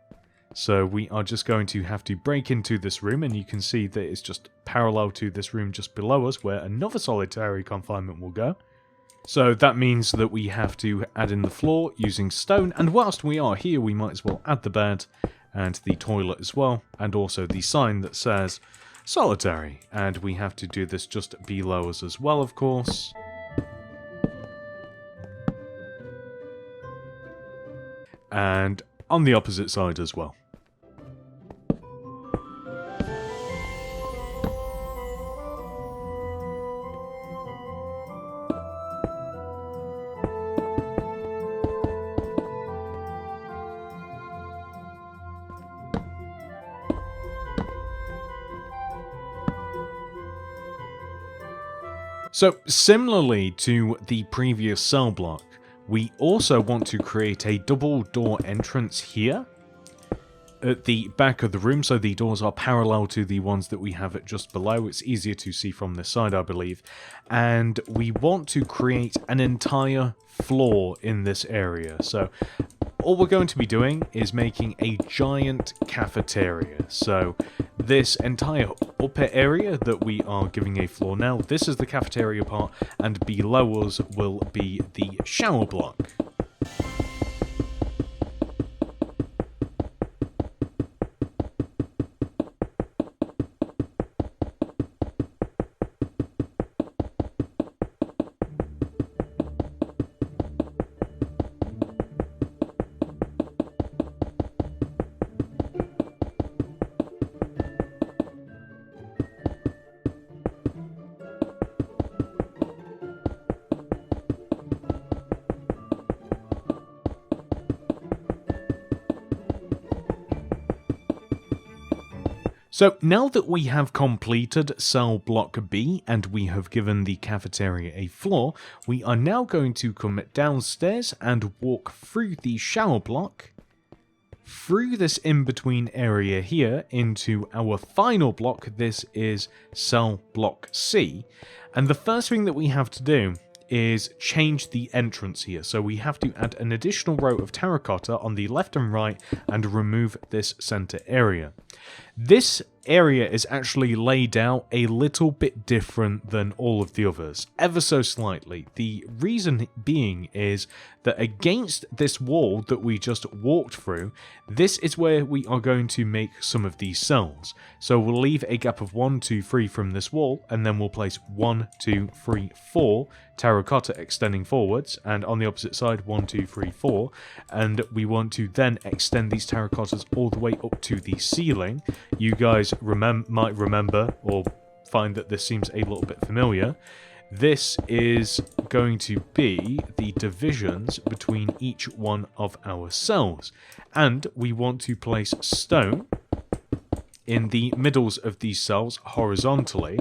So we are just going to have to break into this room, and you can see that it's just parallel to this room just below us where another solitary confinement will go. So that means that we have to add in the floor using stone, and whilst we are here we might as well add the bed and the toilet as well, and also the sign that says solitary, and we have to do this just below us as well, of course. And on the opposite side as well. So, similarly to the previous cell block, we also want to create a double door entrance here at the back of the room, so the doors are parallel to the ones that we have just below. It's easier to see from this side, I believe. And we want to create an entire floor in this area. So all we're going to be doing is making a giant cafeteria. So this entire upper area that we are giving a floor now, this is the cafeteria part, and below us will be the shower block. So now that we have completed cell block B and we have given the cafeteria a floor, we are now going to come downstairs and walk through the shower block, through this in-between area here into our final block. This is cell block C, and the first thing that we have to do is change the entrance here. So we have to add an additional row of terracotta on the left and right and remove this center area. This area is actually laid out a little bit different than all of the others, ever so slightly. The reason being is that against this wall that we just walked through, this is where we are going to make some of these cells. So we'll leave a gap of 1, 2, 3 from this wall, and then we'll place 1, 2, 3, 4 terracotta extending forwards, and on the opposite side 1, 2, 3, 4, and we want to then extend these terracottas all the way up to the ceiling. You guys might remember or find that this seems a little bit familiar. This is going to be the divisions between each one of our cells, and we want to place stone in the middles of these cells horizontally,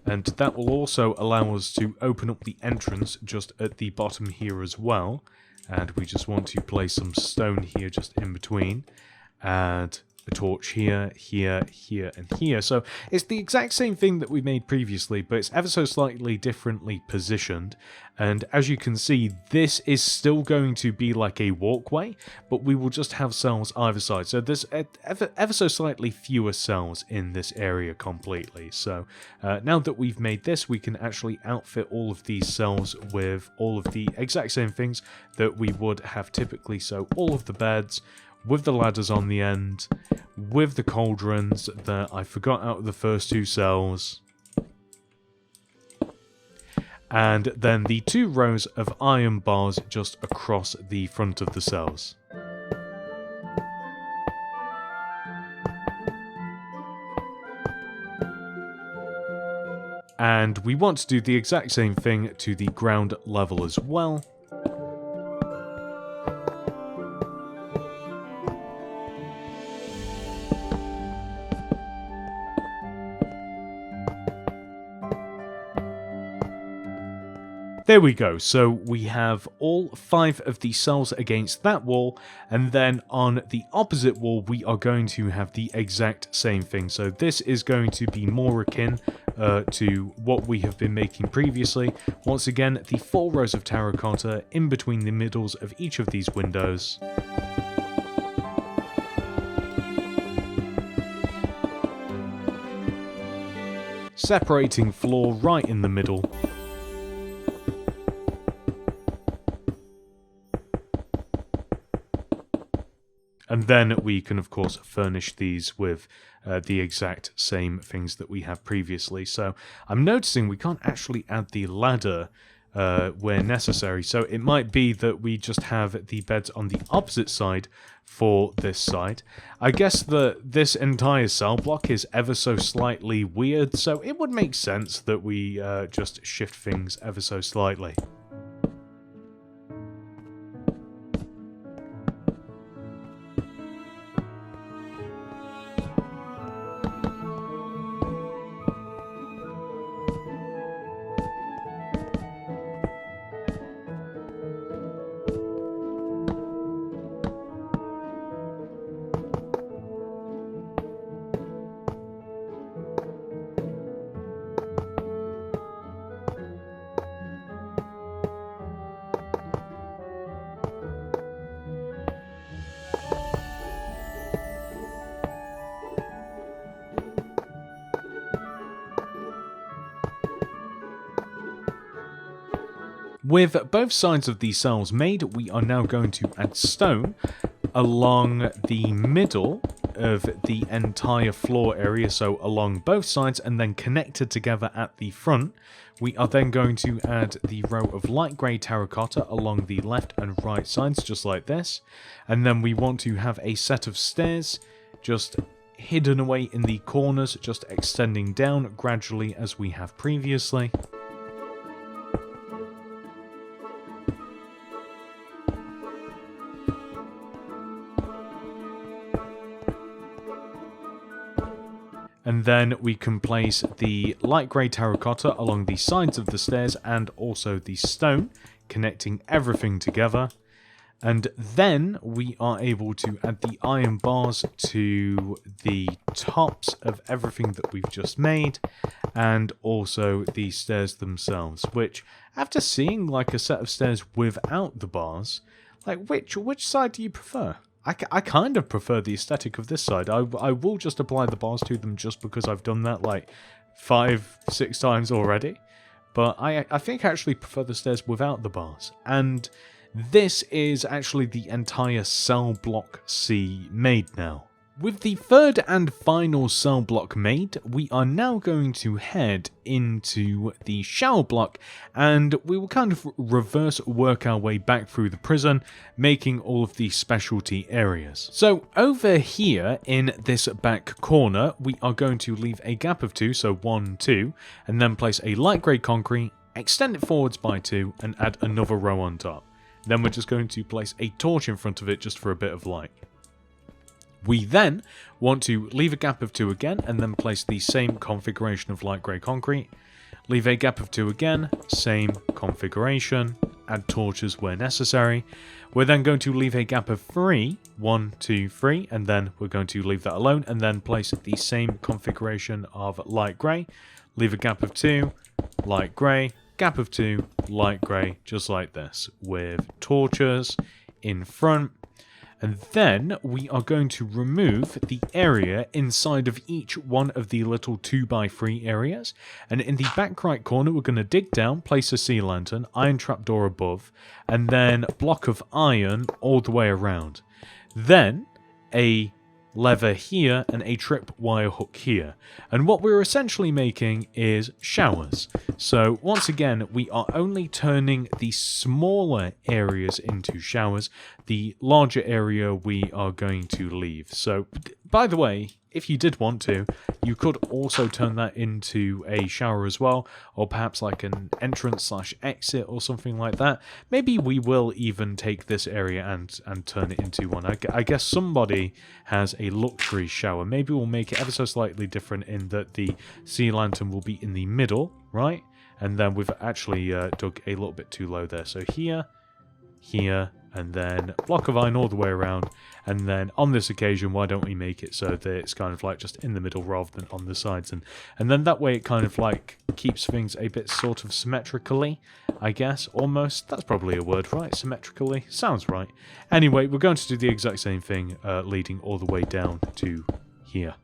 and that will also allow us to open up the entrance just at the bottom here as well. And we just want to place some stone here just in between, add a torch here, here, here, and here. So it's the exact same thing that we made previously, but it's ever so slightly differently positioned. And as you can see, this is still going to be like a walkway, but we will just have cells either side. So there's ever so slightly fewer cells in this area completely. So now that we've made this, we can actually outfit all of these cells with all of the exact same things that we would have typically. So all of the beds, with the ladders on the end, with the cauldrons that I forgot out of the first two cells, and then the 2 rows of iron bars just across the front of the cells. And we want to do the exact same thing to the ground level as well. There we go, so we have all 5 of the cells against that wall, and then on the opposite wall we are going to have the exact same thing. So this is going to be more akin to what we have been making previously. Once again, the 4 rows of terracotta in between the middles of each of these windows. Separating floor right in the middle. And then we can, of course, furnish these with the exact same things that we have previously. So I'm noticing we can't actually add the ladder where necessary. So it might be that we just have the beds on the opposite side for this side. I guess that this entire cell block is ever so slightly weird, so it would make sense that we just shift things ever so slightly. With both sides of these cells made, we are now going to add stone along the middle of the entire floor area, so along both sides, and then connected together at the front. We are then going to add the row of light grey terracotta along the left and right sides, just like this. And then we want to have a set of stairs just hidden away in the corners, just extending down gradually as we have previously. And then we can place the light grey terracotta along the sides of the stairs and also the stone, connecting everything together. And then we are able to add the iron bars to the tops of everything that we've just made, and also the stairs themselves, which, after seeing like a set of stairs without the bars, like which side do you prefer? I kind of prefer the aesthetic of this side. I will just apply the bars to them just because I've done that like 5-6 times already. But I think I actually prefer the stairs without the bars. And this is actually the entire cell block C made now. With the third and final cell block made, we are now going to head into the shower block, and we will kind of reverse work our way back through the prison, making all of the specialty areas. So over here in this back corner, we are going to leave a gap of 2, so 1, 2, and then place a light grey concrete, extend it forwards by 2, and add another row on top. Then we're just going to place a torch in front of it just for a bit of light. We then want to leave a gap of 2 again, and then place the same configuration of light grey concrete. Leave a gap of 2 again, same configuration, add torches where necessary. We're then going to leave a gap of 3, 1, 2, 3, and then we're going to leave that alone, and then place the same configuration of light grey. Leave a gap of 2, light grey, gap of 2, light grey, just like this, with torches in front. And then we are going to remove the area inside of each one of the little 2x3 areas. And in the back right corner, we're going to dig down, place a sea lantern, iron trapdoor above, and then block of iron all the way around. Then a lever here and a tripwire hook here. And what we're essentially making is showers. So once again, we are only turning the smaller areas into showers. The larger area we are going to leave. So, by the way, if you did want to, you could also turn that into a shower as well, or perhaps like an entrance/exit or something like that. Maybe we will even take this area and turn it into one. I guess somebody has a luxury shower. Maybe we'll make it ever so slightly different in that the sea lantern will be in the middle, right? And then we've actually dug a little bit too low there. So here, here, and then block of iron all the way around. And then on this occasion, why don't we make it so that it's kind of like just in the middle rather than on the sides. And then that way it kind of like keeps things a bit sort of symmetrically, I guess, almost. That's probably a word, right? Symmetrically. Sounds right. Anyway, we're going to do the exact same thing, leading all the way down to here.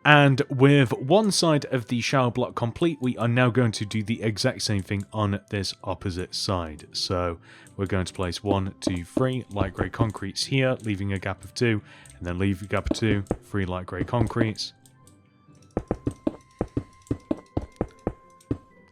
And with one side of the shower block complete, we are now going to do the exact same thing on this opposite side. So we're going to place 1, 2, 3 light grey concretes here, leaving a gap of 2, and then leave a gap of 2, 3 light grey concretes.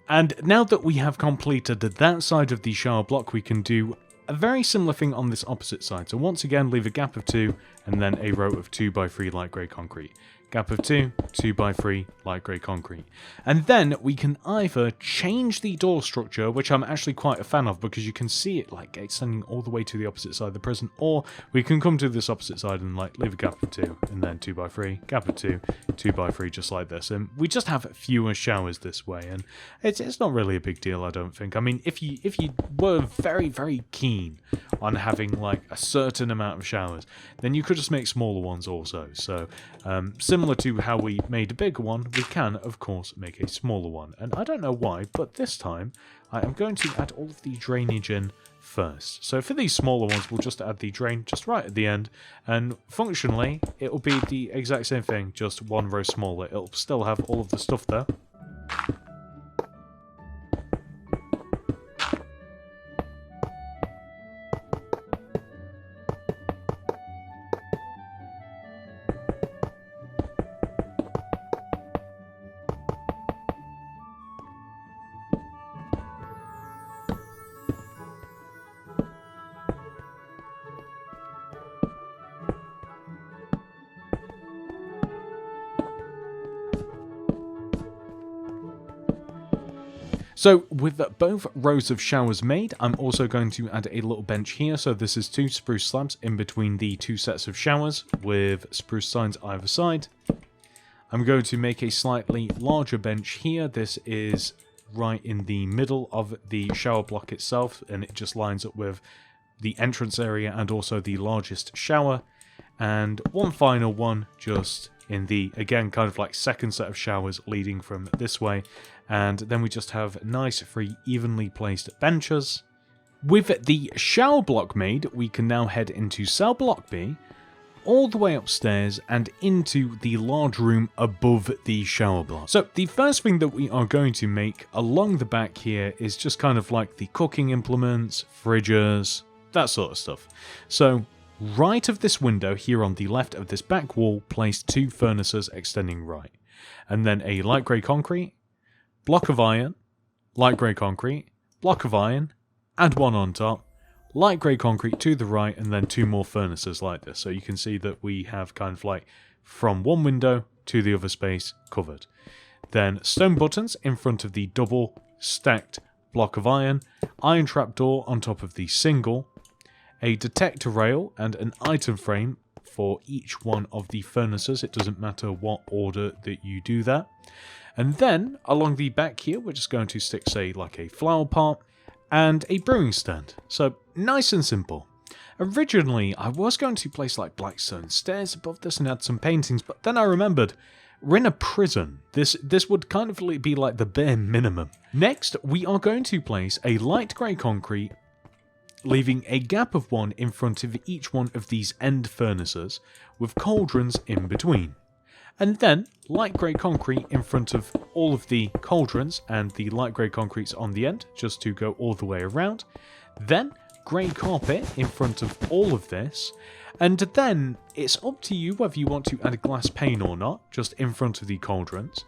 And now that we have completed that side of the shower block, we can do a very similar thing on this opposite side. So once again, leave a gap of 2, and then a row of 2 by 3 light grey concrete. Gap of 2, 2 by 3 light grey concrete. And then we can either change the door structure, which I'm actually quite a fan of because you can see it like extending all the way to the opposite side of the prison, or we can come to this opposite side and like leave a gap of 2 and then 2 by 3, gap of 2, 2 by 3, just like this. And we just have fewer showers this way, and it's not really a big deal, I don't think. I mean, if you were very, very keen on having like a certain amount of showers, then you could just make smaller ones also. So similar to how we made a bigger one, we can, of course, make a smaller one. And I don't know why, but this time I am going to add all of the drainage in first. So for these smaller ones, we'll just add the drain just right at the end. And functionally, it will be the exact same thing, just one row smaller. It'll still have all of the stuff there. So with both rows of showers made, I'm also going to add a little bench here. So this is 2 spruce slabs in between the 2 sets of showers with spruce signs either side. I'm going to make a slightly larger bench here. This is right in the middle of the shower block itself, and it just lines up with the entrance area and also the largest shower. And one final one just in the, again, kind of like second set of showers leading from this way. And then we just have nice 3 evenly placed benches. With the shower block made, we can now head into cell block B, all the way upstairs and into the large room above the shower block. So the first thing that we are going to make along the back here is just kind of like the cooking implements, fridges, that sort of stuff. So right of this window here on the left of this back wall, place 2 furnaces extending right. And then a light grey concrete, block of iron, light grey concrete, block of iron, add 1 on top, light grey concrete to the right, and then 2 more furnaces like this. So you can see that we have kind of like from one window to the other space covered. Then stone buttons in front of the double stacked block of iron trapdoor on top of the single, a detector rail and an item frame for each one of the furnaces. It doesn't matter what order that you do that. And then along the back here, we're just going to stick, say, like a flower pot and a brewing stand. So nice and simple. Originally, I was going to place like black stone stairs above this and add some paintings, but then I remembered we're in a prison. This would kind of be like the bare minimum. Next, we are going to place a light grey concrete, leaving a gap of 1 in front of each one of these end furnaces, with cauldrons in between. And then light grey concrete in front of all of the cauldrons and the light grey concretes on the end, just to go all the way around. Then grey carpet in front of all of this, and then it's up to you whether you want to add a glass pane or not, just in front of the cauldrons.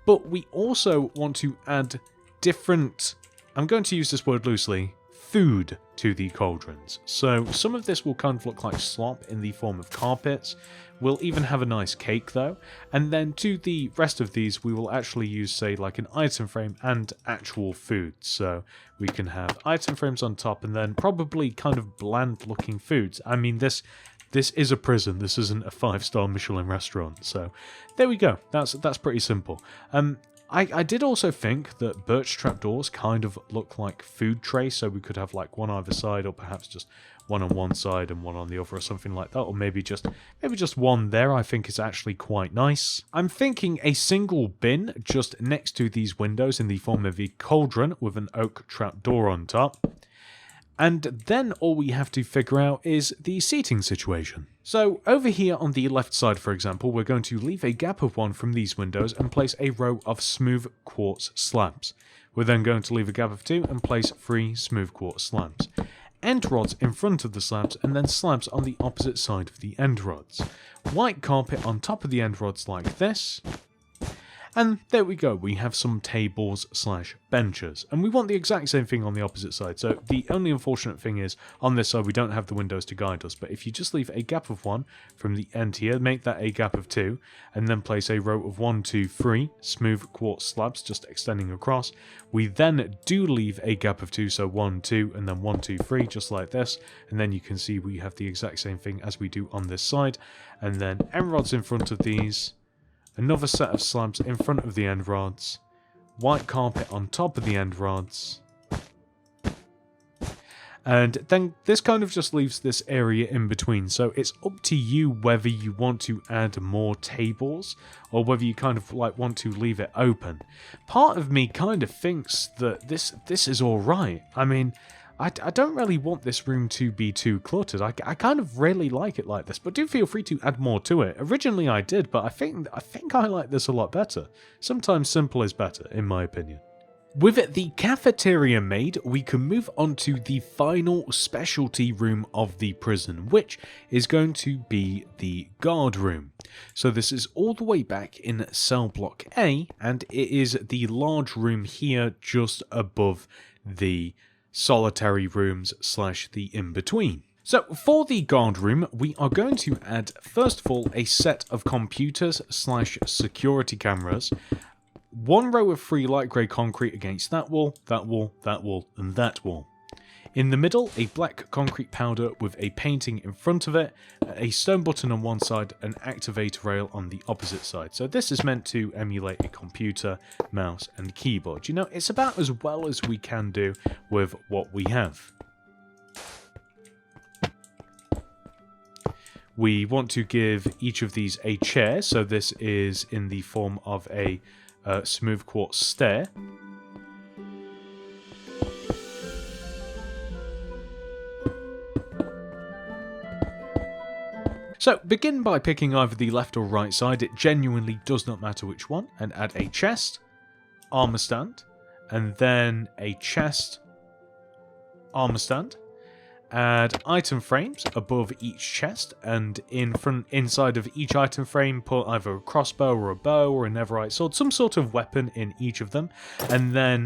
But we also want to add different, I'm going to use this word loosely, food to the cauldrons. So some of this will kind of look like slop in the form of carpets. We'll even have a nice cake though. And then to the rest of these, we will actually use, say, like an item frame and actual food. So we can have item frames on top and then probably kind of bland looking foods. I mean, this is a prison. This isn't a 5-star Michelin restaurant. So there we go. That's pretty simple. I did also think that birch trapdoors kind of look like food trays, so we could have like one either side, or perhaps just one on one side and one on the other, or something like that, or maybe just one there. I think is actually quite nice. I'm thinking a single bin just next to these windows in the form of a cauldron with an oak trapdoor on top. And then all we have to figure out is the seating situation. So over here on the left side, for example, we're going to leave a gap of 1 from these windows and place a row of smooth quartz slabs. We're then going to leave a gap of 2 and place 3 smooth quartz slabs. End rods in front of the slabs and then slabs on the opposite side of the end rods. White carpet on top of the end rods like this. And there we go, we have some tables / benches. And we want the exact same thing on the opposite side. So the only unfortunate thing is, on this side we don't have the windows to guide us. But if you just leave a gap of 1 from the end here, make that a gap of 2, and then place a row of 1, 2, 3 smooth quartz slabs just extending across. We then do leave a gap of 2, so 1, 2, and then 1, 2, 3, just like this. And then you can see we have the exact same thing as we do on this side. And then end rods in front of these. Another set of slabs in front of the end rods, white carpet on top of the end rods, and then this kind of just leaves this area in between, so it's up to you whether you want to add more tables or whether you kind of like want to leave it open. Part of me kind of thinks that this is alright. I mean, I don't really want this room to be too cluttered. I kind of really like it like this, but do feel free to add more to it. Originally I did, but I think I like this a lot better. Sometimes simple is better, in my opinion. With the cafeteria made, we can move on to the final specialty room of the prison, which is going to be the guard room. So this is all the way back in cell block A, and it is the large room here just above the solitary rooms / the in-between. So for the guard room, we are going to add, first of all, a set of computers / security cameras, 1 row of 3 light grey concrete against that wall, that wall, that wall, and that wall. In the middle, a black concrete powder with a painting in front of it, a stone button on one side, an activator rail on the opposite side. So this is meant to emulate a computer, mouse, and keyboard. You know, it's about as well as we can do with what we have. We want to give each of these a chair, so this is in the form of a smooth quartz stair. So begin by picking either the left or right side, it genuinely does not matter which one, and add a chest, armor stand, and then a chest, armor stand. Add item frames above each chest, and inside of each item frame put either a crossbow or a bow or a netherite sword, some sort of weapon in each of them, and then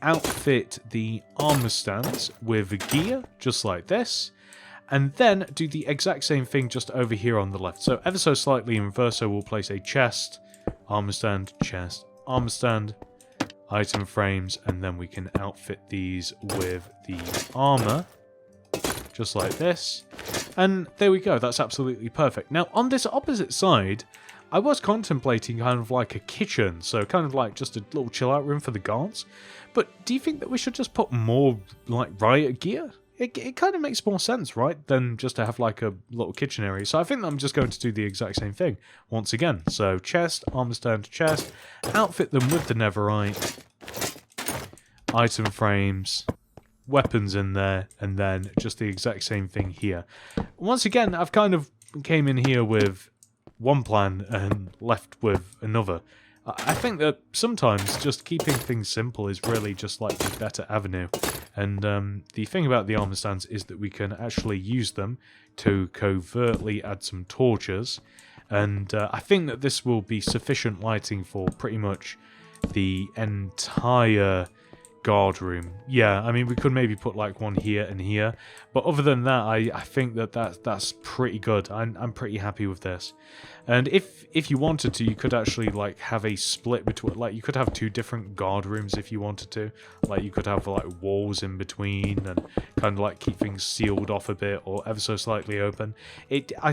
outfit the armor stands with gear, just like this. And then do the exact same thing just over here on the left. So ever so slightly in reverse, so we'll place a chest, armor stand, chest, armor stand, item frames, and then we can outfit these with the armor, just like this. And there we go, that's absolutely perfect. Now on this opposite side, I was contemplating kind of like a kitchen, so kind of like just a little chill out room for the guards. But do you think that we should just put more like riot gear? It kind of makes more sense, right, than just to have like a little kitchen area. So I think that I'm just going to do the exact same thing once again. So chest, armor stand, chest, outfit them with the netherite, item frames, weapons in there, and then just the exact same thing here. Once again, I've kind of came in here with one plan and left with another. I think that sometimes just keeping things simple is really just like the better avenue. And the thing about the armor stands is that we can actually use them to covertly add some torches. And I think that this will be sufficient lighting for pretty much the entire guard room. Yeah, I mean, we could maybe put like one here and here, but other than that, I think that that's pretty good. I'm pretty happy with this. And if you wanted to, you could actually like have a split between, like you could have two different guard rooms if you wanted to. Like you could have like walls in between and kind of like keep things sealed off a bit or ever so slightly open. I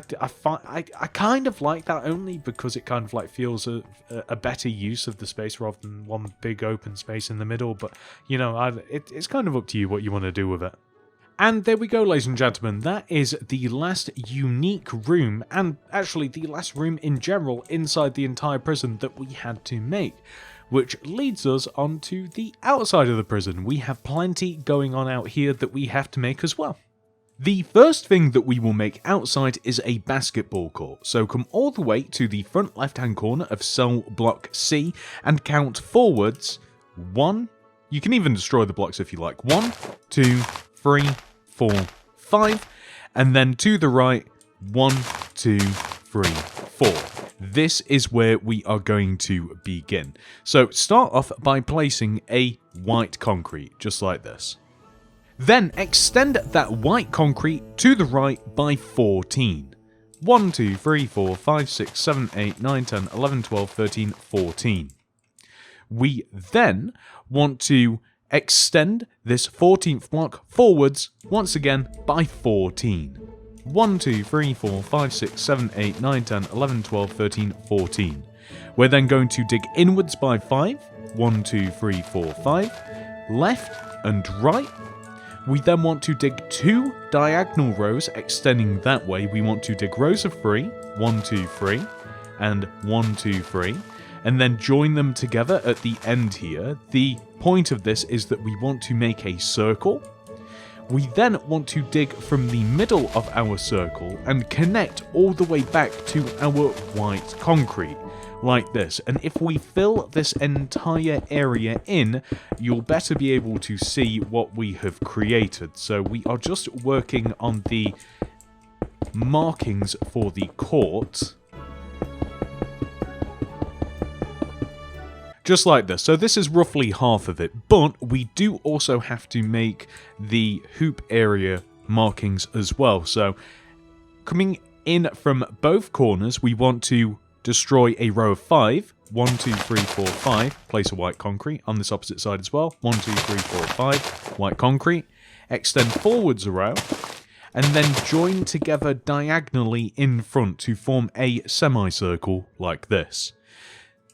kind of like that only because it kind of like feels a better use of the space rather than one big open space in the middle. But you know, it's kind of up to you what you want to do with it. And there we go, ladies and gentlemen, that is the last unique room, and actually the last room in general inside the entire prison that we had to make. Which leads us onto the outside of the prison. We have plenty going on out here that we have to make as well. The first thing that we will make outside is a basketball court, so come all the way to the front left-hand corner of cell block C and count forwards 1, you can even destroy the blocks if you like, 1, 2, 3, 4, 5, and then to the right, 1, 2, 3, 4. This is where we are going to begin. So start off by placing a white concrete, just like this. Then extend that white concrete to the right by 14. 1, 2, 3, 4, 5, 6, 7, 8, 9, 10, 11, 12, 13, 14. We then want to extend this 14th block forwards, once again, by 14. 1, 2, 3, 4, 5, 6, 7, 8, 9, 10, 11, 12, 13, 14. We're then going to dig inwards by 5. 1, 2, 3, 4, 5. Left and right. We then want to dig 2 diagonal rows, extending that way. We want to dig rows of 3. 1, 2, 3. And 1, 2, 3. And then join them together at the end here. The point of this is that we want to make a circle. We then want to dig from the middle of our circle and connect all the way back to our white concrete, like this. And if we fill this entire area in, you'll better be able to see what we have created. So we are just working on the markings for the court. Just like this. So this is roughly half of it, but we do also have to make the hoop area markings as well. So coming in from both corners, we want to destroy a row of 5. 1, 2, 3, 4, 5. Place a white concrete on this opposite side as well. 1, 2, 3, 4, 5. White concrete. Extend forwards a row. And then join together diagonally in front to form a semicircle like this.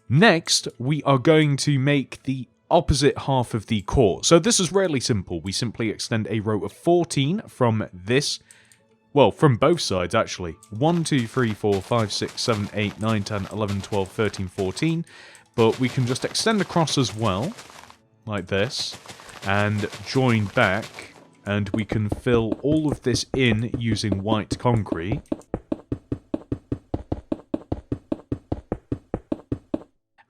Next, we are going to make the opposite half of the court. So this is really simple. We simply extend a row of 14 from this, well, from both sides actually. 1, 2, 3, 4, 5, 6, 7, 8, 9, 10, 11, 12, 13, 14. But we can just extend across as well, like this, and join back. And we can fill all of this in using white concrete.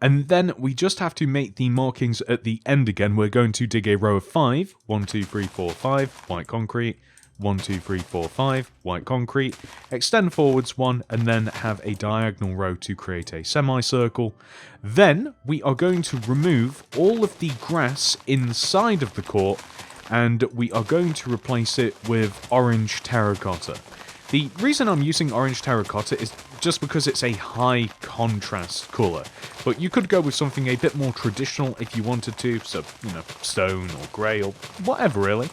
And then we just have to make the markings at the end again. We're going to dig a row of 5. 1, 2, 3, 4, 5. White concrete. 1, 2, 3, 4, 5. White concrete. Extend forwards 1 and then have a diagonal row to create a semicircle. Then we are going to remove all of the grass inside of the court and we are going to replace it with orange terracotta. The reason I'm using orange terracotta is just because it's a high contrast colour, but you could go with something a bit more traditional if you wanted to, so, you know, stone or grey or whatever really.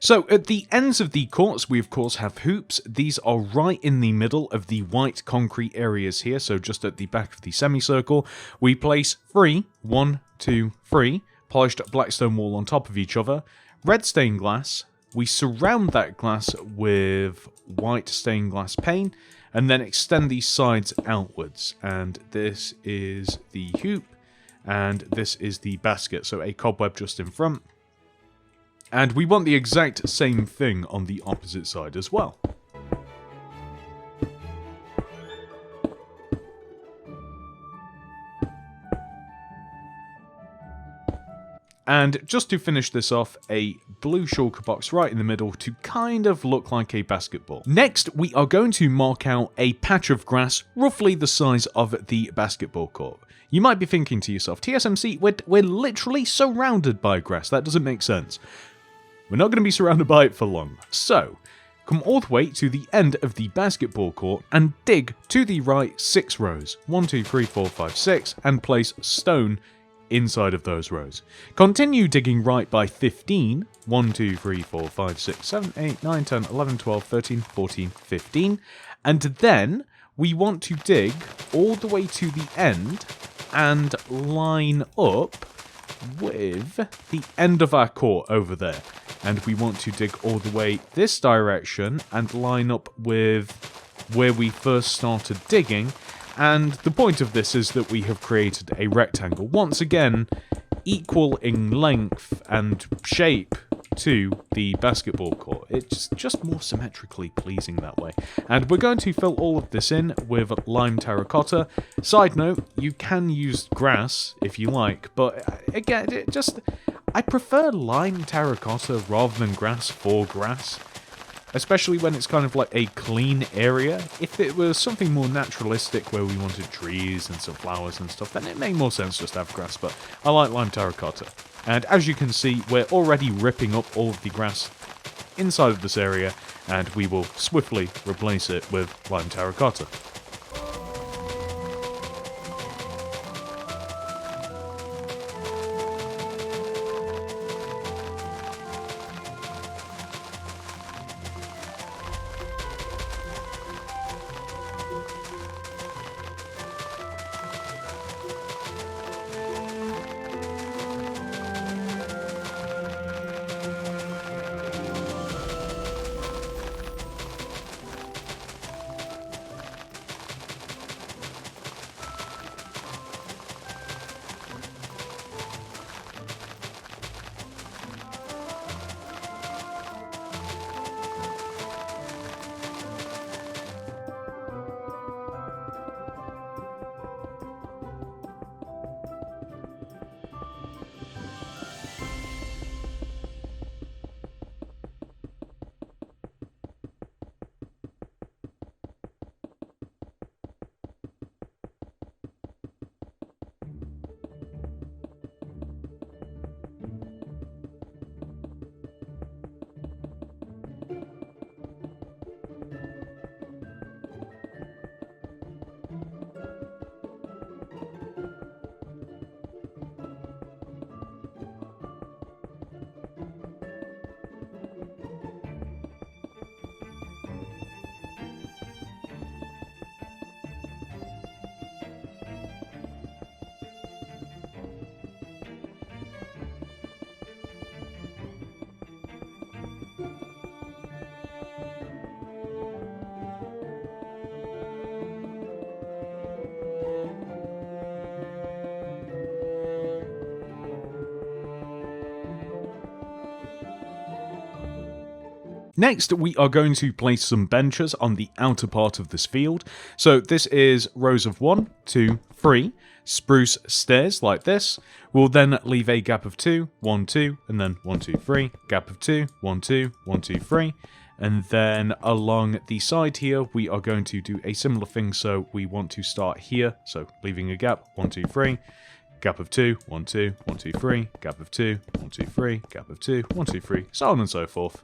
So at the ends of the courts, we of course have hoops. These are right in the middle of the white concrete areas here, so just at the back of the semicircle. We place 3, 1, 2, 3, polished black stone wall on top of each other, red stained glass. We surround that glass with white stained glass pane, and then extend these sides outwards. And this is the hoop, and this is the basket, so a cobweb just in front. And we want the exact same thing on the opposite side as well. And just to finish this off, a blue shulker box right in the middle to kind of look like a basketball. Next, we are going to mark out a patch of grass roughly the size of the basketball court. You might be thinking to yourself, TSMC, we're literally surrounded by grass. That doesn't make sense. We're not going to be surrounded by it for long. So, come all the way to the end of the basketball court and dig to the right 6 rows. 1, 2, 3, 4, 5, 6, and place stone inside of those rows. Continue digging right by 15. 1, 2, 3, 4, 5, 6, 7, 8, 9, 10, 11, 12, 13, 14, 15. And then we want to dig all the way to the end and line up with the end of our court over there. And we want to dig all the way this direction and line up with where we first started digging. And the point of this is that we have created a rectangle, once again, equal in length and shape to the basketball court. It's just more symmetrically pleasing that way. And we're going to fill all of this in with lime terracotta. Side note, you can use grass if you like, but again, I prefer lime terracotta rather than grass for grass. Especially when it's kind of like a clean area. If it was something more naturalistic where we wanted trees and some flowers and stuff, then it made more sense just to have grass, but I like lime terracotta. And as you can see, we're already ripping up all of the grass inside of this area, and we will swiftly replace it with lime terracotta. Next, we are going to place some benches on the outer part of this field. So this is rows of 1, 2, 3, spruce stairs like this. We'll then leave a gap of 2, 1, 2, and then 1, 2, 3, gap of 2, 1, 2, 1, 2, 3. And then along the side here, we are going to do a similar thing. So we want to start here. So leaving a gap, 1, 2, 3. Gap of 2, 1, 2, 1, 2, 3, gap of 2, 1, 2, 3, gap of 2, 1, 2, 3, so on and so forth.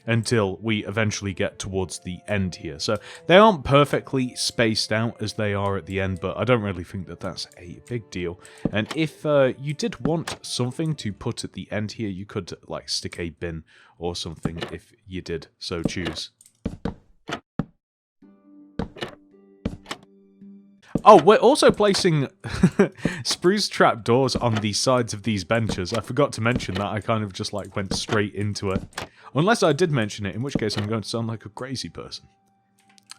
until we eventually get towards the end here. So they aren't perfectly spaced out as they are at the end, but I don't really think that that's a big deal. And if you did want something to put at the end here, you could like stick a bin or something if you did so choose. Oh, we're also placing spruce trapdoors on the sides of these benches. I forgot to mention that. I kind of just like went straight into it. Unless I did mention it, in which case I'm going to sound like a crazy person.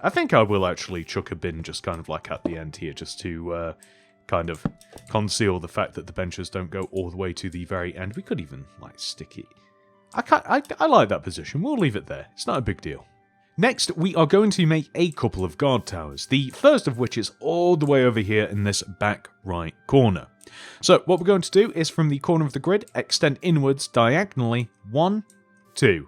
I think I will actually chuck a bin just kind of like at the end here, just to kind of conceal the fact that the benches don't go all the way to the very end. We could even like stick it. I like that position. We'll leave it there. It's not a big deal. Next, we are going to make a couple of guard towers, the first of which is all the way over here in this back right corner. So what we're going to do is from the corner of the grid, extend inwards diagonally 1, 2.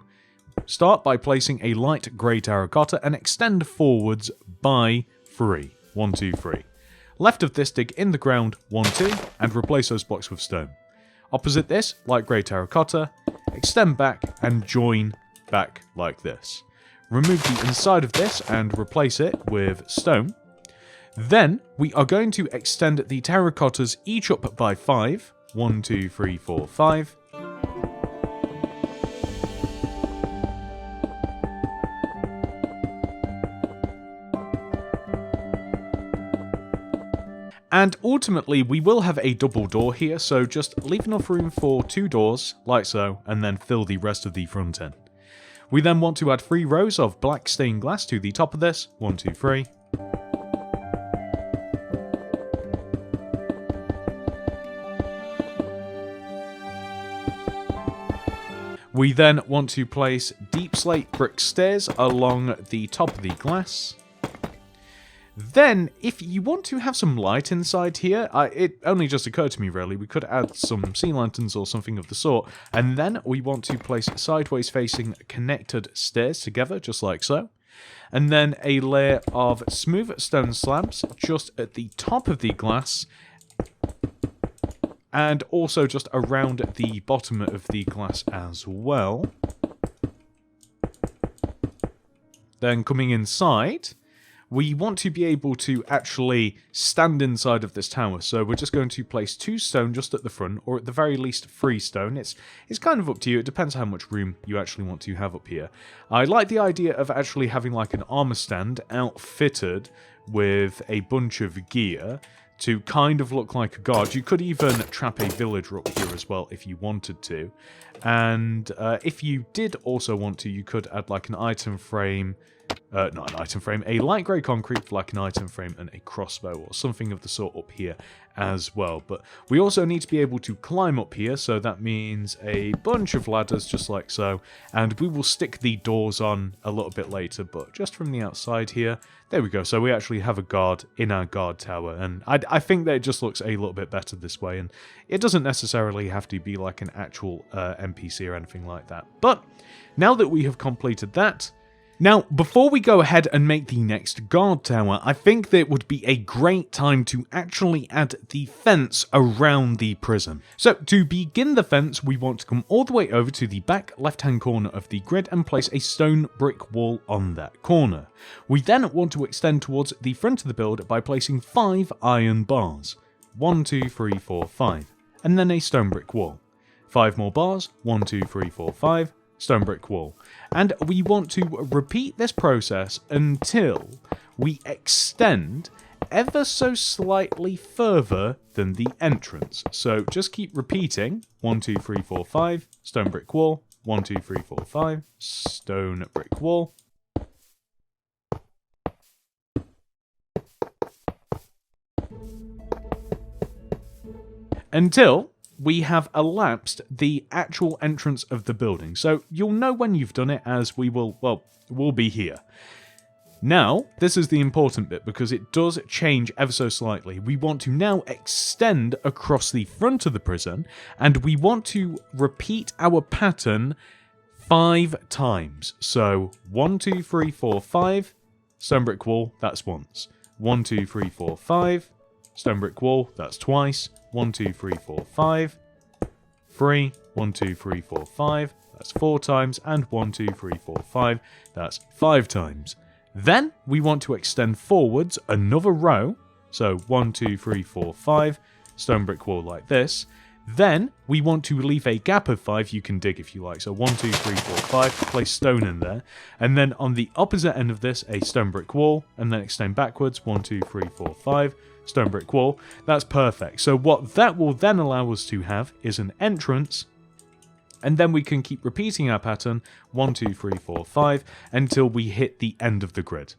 Start by placing a light grey terracotta and extend forwards by 3. 1, 2, 3. Left of this, dig in the ground 1, 2, and replace those blocks with stone. Opposite this, light grey terracotta, extend back and join back like this. Remove the inside of this and replace it with stone. Then we are going to extend the terracottas each up by 5. 1, 2, 3, 4, 5. And ultimately, we will have a double door here, so just leave enough room for 2 doors, like so, and then fill the rest of the front end. We then want to add 3 rows of black stained glass to the top of this. 1, 2, 3. We then want to place deep slate brick stairs along the top of the glass. Then, if you want to have some light inside here, it only just occurred to me really, we could add some sea lanterns or something of the sort, and then we want to place sideways facing connected stairs together, just like so. And then a layer of smooth stone slabs just at the top of the glass, and also just around the bottom of the glass as well. Then coming inside, we want to be able to actually stand inside of this tower, so we're just going to place 2 stone just at the front, or at the very least 3 stone. It's kind of up to you, it depends how much room you actually want to have up here. I like the idea of actually having like an armor stand outfitted with a bunch of gear to kind of look like a guard. You could even trap a villager up here as well if you wanted to. And if you did also want to, you could add like an item frame, not an item frame, a light grey concrete for like an item frame and a crossbow or something of the sort up here as well. But we also need to be able to climb up here, so that means a bunch of ladders just like so, and we will stick the doors on a little bit later, but just from the outside here, there we go. So we actually have a guard in our guard tower, and I think that it just looks a little bit better this way, and it doesn't necessarily have to be like an actual NPC or anything like that. But now that we have completed that, now, before we go ahead and make the next guard tower, I think that it would be a great time to actually add the fence around the prison. So, to begin the fence, we want to come all the way over to the back left-hand corner of the grid and place a stone brick wall on that corner. We then want to extend towards the front of the build by placing 5 iron bars. 1, 2, 3, 4, 5. And then a stone brick wall. 5 more bars. 1, 2, 3, 4, 5. Stone brick wall. And we want to repeat this process until we extend ever so slightly further than the entrance. So just keep repeating 1, 2, 3, 4, 5, stone brick wall, 1, 2, 3, 4, 5, stone brick wall. Until we have elapsed the actual entrance of the building. So you'll know when you've done it, as we will, well, we'll be here. Now, this is the important bit because it does change ever so slightly. We want to now extend across the front of the prison, and we want to repeat our pattern 5 times. So 1, 2, 3, 4, 5, stone brick wall, that's once. 1, 2, 3, 4, 5, stone brick wall, that's twice. 1, 2, 3, 4, 5. 3. 1, 2, 3, 4, 5. that's 4 times, and 1, 2, 3, 4, 5, that's 5 times. Then we want to extend forwards another row, so 1, 2, 3, 4, 5, stone brick wall like this. Then we want to leave a gap of 5, you can dig if you like, so 1, 2, 3, 4, 5, place stone in there, and then on the opposite end of this, a stone brick wall, and then extend backwards, 1, 2, 3, 4, 5, stone brick wall. That's perfect. So what that will then allow us to have is an entrance, and then we can keep repeating our pattern, 1, 2, 3, 4, 5, until we hit the end of the grid.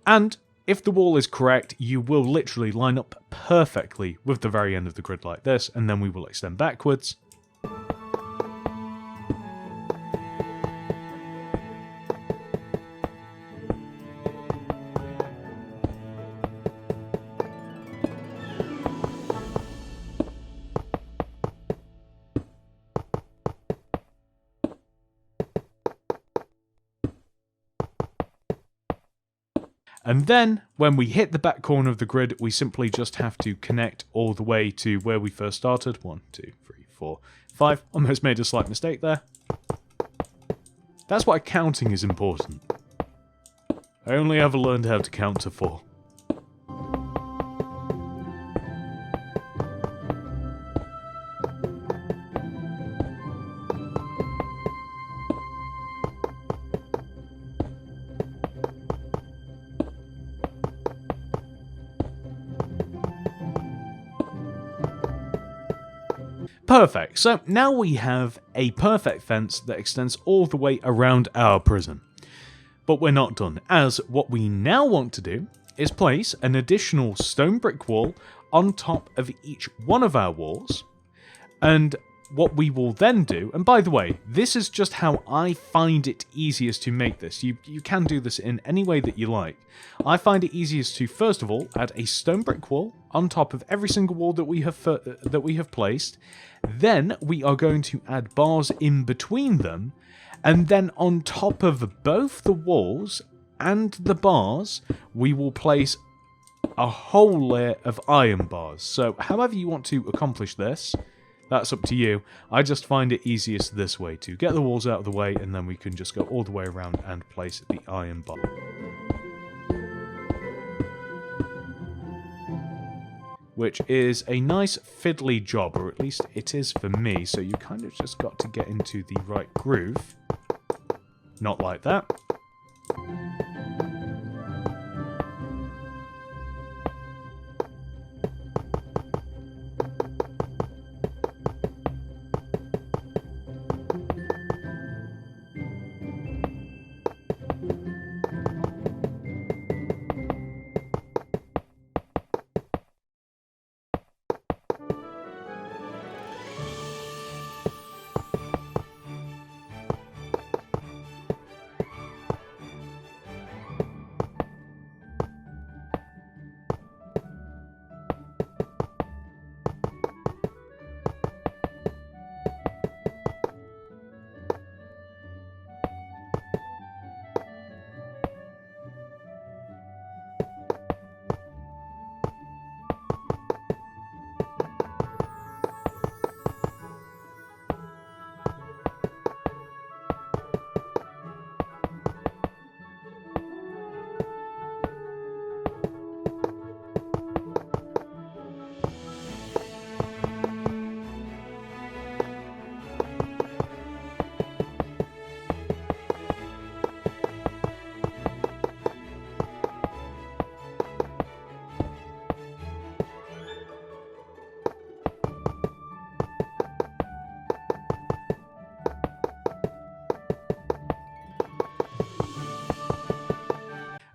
And if the wall is correct, you will literally line up perfectly with the very end of the grid like this, and then we will extend backwards. And then, when we hit the back corner of the grid, we simply just have to connect all the way to where we first started. 1, 2, 3, 4, 5. Almost made a slight mistake there. That's why counting is important. I only ever learned how to count to 4. Perfect, so now we have a perfect fence that extends all the way around our prison. But we're not done, as what we now want to do is place an additional stone brick wall on top of each one of our walls, and what we will then do, and by the way, this is just how I find it easiest to make this. You can do this in any way that you like. I find it easiest to, first of all, add a stone brick wall on top of every single wall that we have placed. Then we are going to add bars in between them, and then on top of both the walls and the bars, we will place a whole layer of iron bars. So however you want to accomplish this, that's up to you. I just find it easiest this way, to get the walls out of the way, and then we can just go all the way around and place the iron bar. Which is a nice fiddly job, or at least it is for me, so you kind of just got to get into the right groove. Not like that.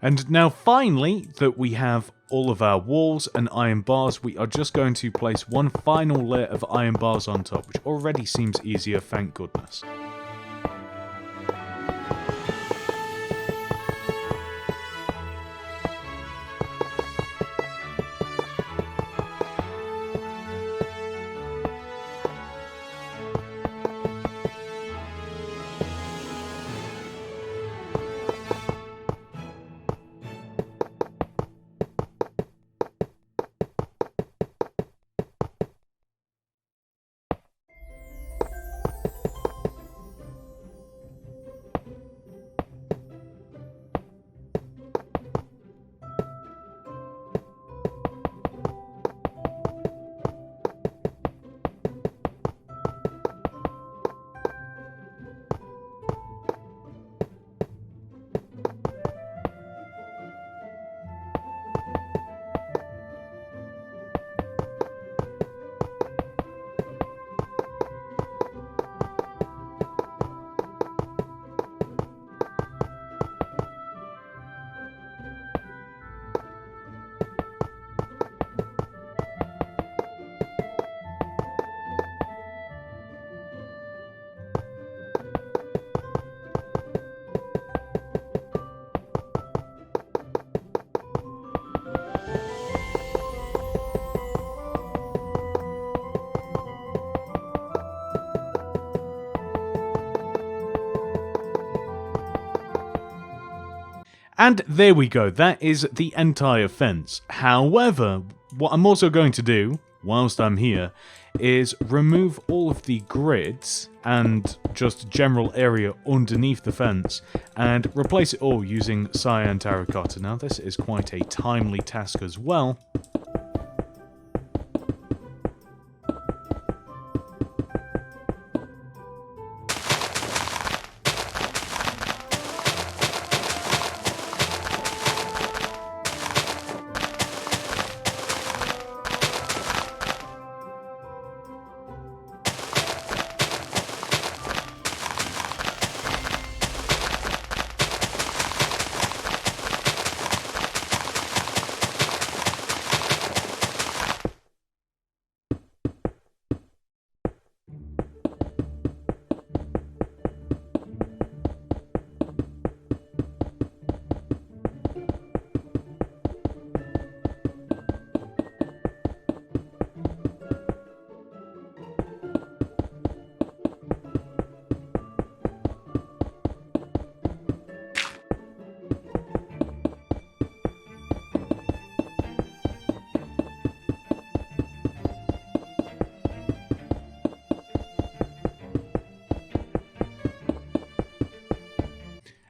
And now finally that we have all of our walls and iron bars, we are just going to place one final layer of iron bars on top, which already seems easier, thank goodness. And there we go, that is the entire fence. However, what I'm also going to do, whilst I'm here, is remove all of the grids and just general area underneath the fence and replace it all using cyan terracotta. Now this is quite a timely task as well.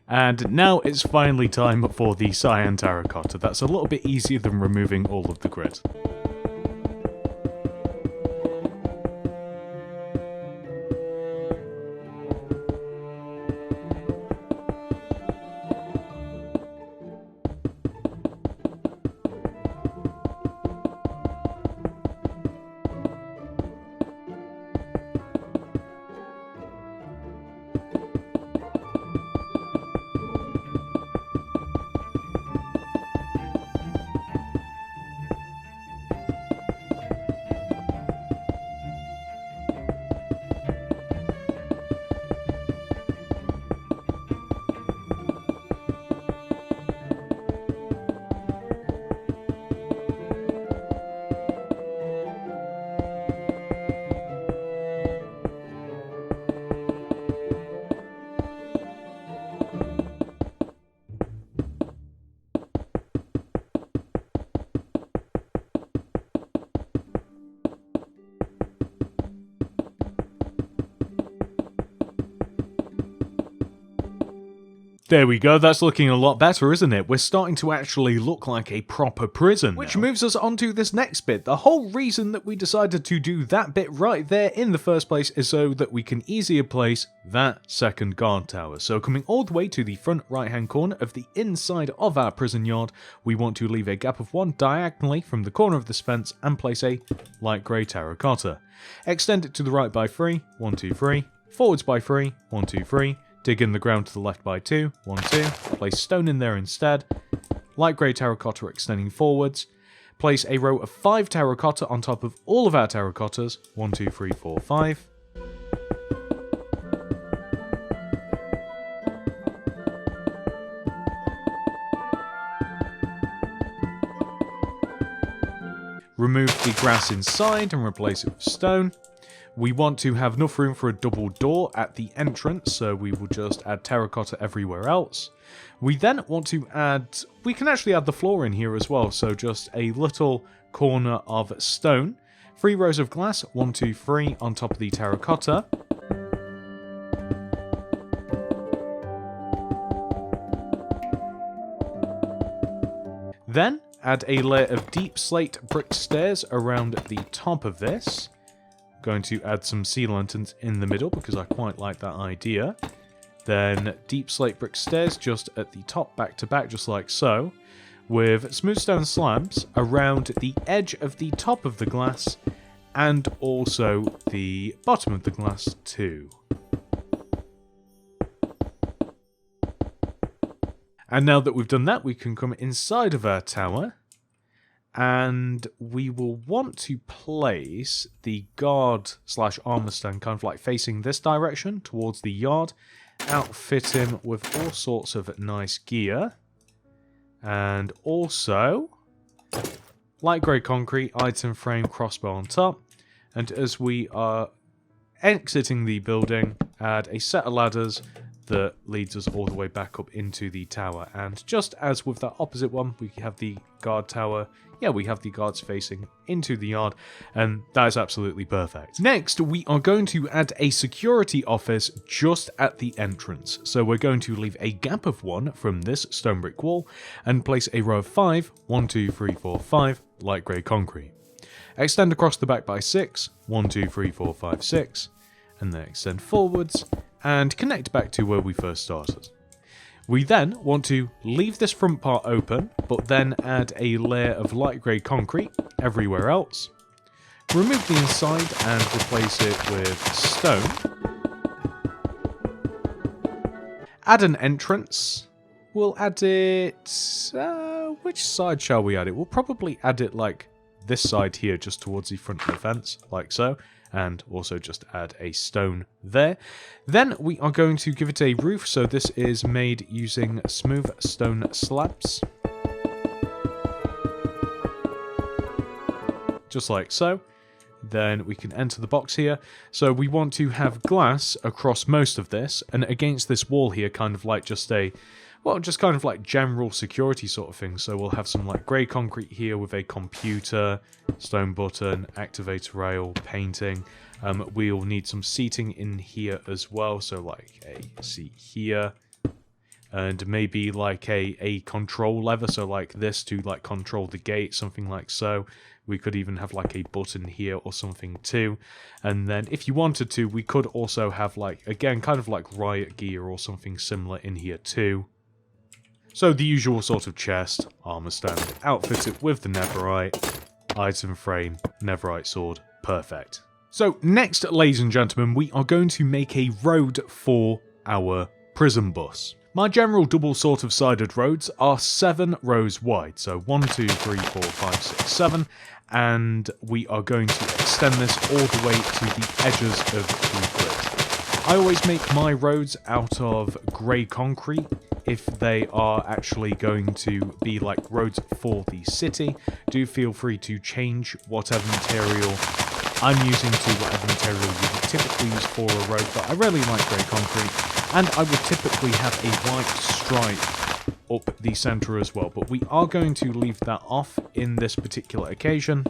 And now it's finally time for the cyan terracotta. That's a little bit easier than removing all of the grid. There we go, that's looking a lot better, isn't it? We're starting to actually look like a proper prison. Which moves us on to this next bit. The whole reason that we decided to do that bit right there in the first place is so that we can easier place that second guard tower. So coming all the way to the front right hand corner of the inside of our prison yard, we want to leave a gap of 1 diagonally from the corner of this fence and place a light grey terracotta. Extend it to the right by 3, 1, 2, 3, forwards by 3, 1, 2, 3, dig in the ground to the left by 2, 1, 2, place stone in there instead, light grey terracotta extending forwards, place a row of 5 terracotta on top of all of our terracottas, 1, 2, 3, 4, 5, remove the grass inside and replace it with stone. We want to have enough room for a double door at the entrance, so we will just add terracotta everywhere else. We then want to add, we can actually add the floor in here as well, so just a little corner of stone. 3 rows of glass, 1, 2, 3 on top of the terracotta. Then add a layer of deep slate brick stairs around the top of this. Going to add some sea lanterns in the middle because I quite like that idea. Then deep slate brick stairs just at the top, back to back, just like so, with smooth stone slabs around the edge of the top of the glass and also the bottom of the glass too. And now that we've done that, we can come inside of our tower. And we will want to place the guard slash armor stand kind of like facing this direction towards the yard. Outfit him with all sorts of nice gear. And also light grey concrete, item frame, crossbow on top. And as we are exiting the building, add a set of ladders that leads us all the way back up into the tower. And just as with that opposite one, we have the guard tower. Yeah, we have the guards facing into the yard, and that is absolutely perfect. Next, we are going to add a security office just at the entrance. So we're going to leave a gap of 1 from this stone brick wall and place a row of 5, 1, 2, 3, 4, 5, light grey concrete. Extend across the back by 6, 1, 2, 3, 4, 5, 6, and then extend forwards and connect back to where we first started. We then want to leave this front part open, but then add a layer of light grey concrete everywhere else. Remove the inside and replace it with stone. Add an entrance. We'll add it... which side shall we add it? We'll probably add it like this side here, just towards the front of the fence, like so. And also just add a stone there. Then we are going to give it a roof, so this is made using smooth stone slabs. Just like so. Then we can enter the box here. So we want to have glass across most of this, and against this wall here, kind of like just a... well, just kind of like general security sort of thing. So we'll have some like grey concrete here with a computer, stone button, activator rail, painting. We'll need some seating in here as well. So like a seat here. And maybe like a control lever. So like this to like control the gate, something like so. We could even have like a button here or something too. And then if you wanted to, we could also have like, again, kind of like riot gear or something similar in here too. So the usual sort of chest, armor stand, outfit it with the netherite, item frame, netherite sword, perfect. So next, ladies and gentlemen, we are going to make a road for our prison bus. My general double sort of sided roads are 7 rows wide, so 1, 2, 3, 4, 5, 6, 7, and we are going to extend this all the way to the edges of the grid. I always make my roads out of grey concrete. If they are actually going to be like roads for the city, do feel free to change whatever material I'm using to whatever material you would typically use for a road, but I really like grey concrete, and I would typically have a white stripe up the centre as well, but we are going to leave that off in this particular occasion.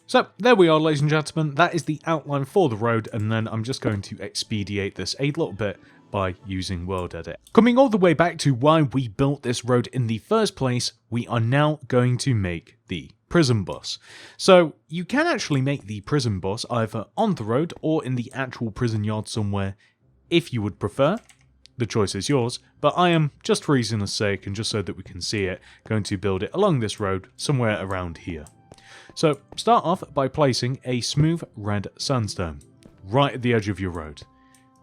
So there we are, ladies and gentlemen, that is the outline for the road, and then I'm just going to expedite this a little bit by using World Edit. Coming all the way back to why we built this road in the first place, we are now going to make the prison bus. So you can actually make the prison bus either on the road or in the actual prison yard somewhere if you would prefer. The choice is yours, but I am, just for easiness sake and just so that we can see it, going to build it along this road somewhere around here. So start off by placing a smooth red sandstone right at the edge of your road.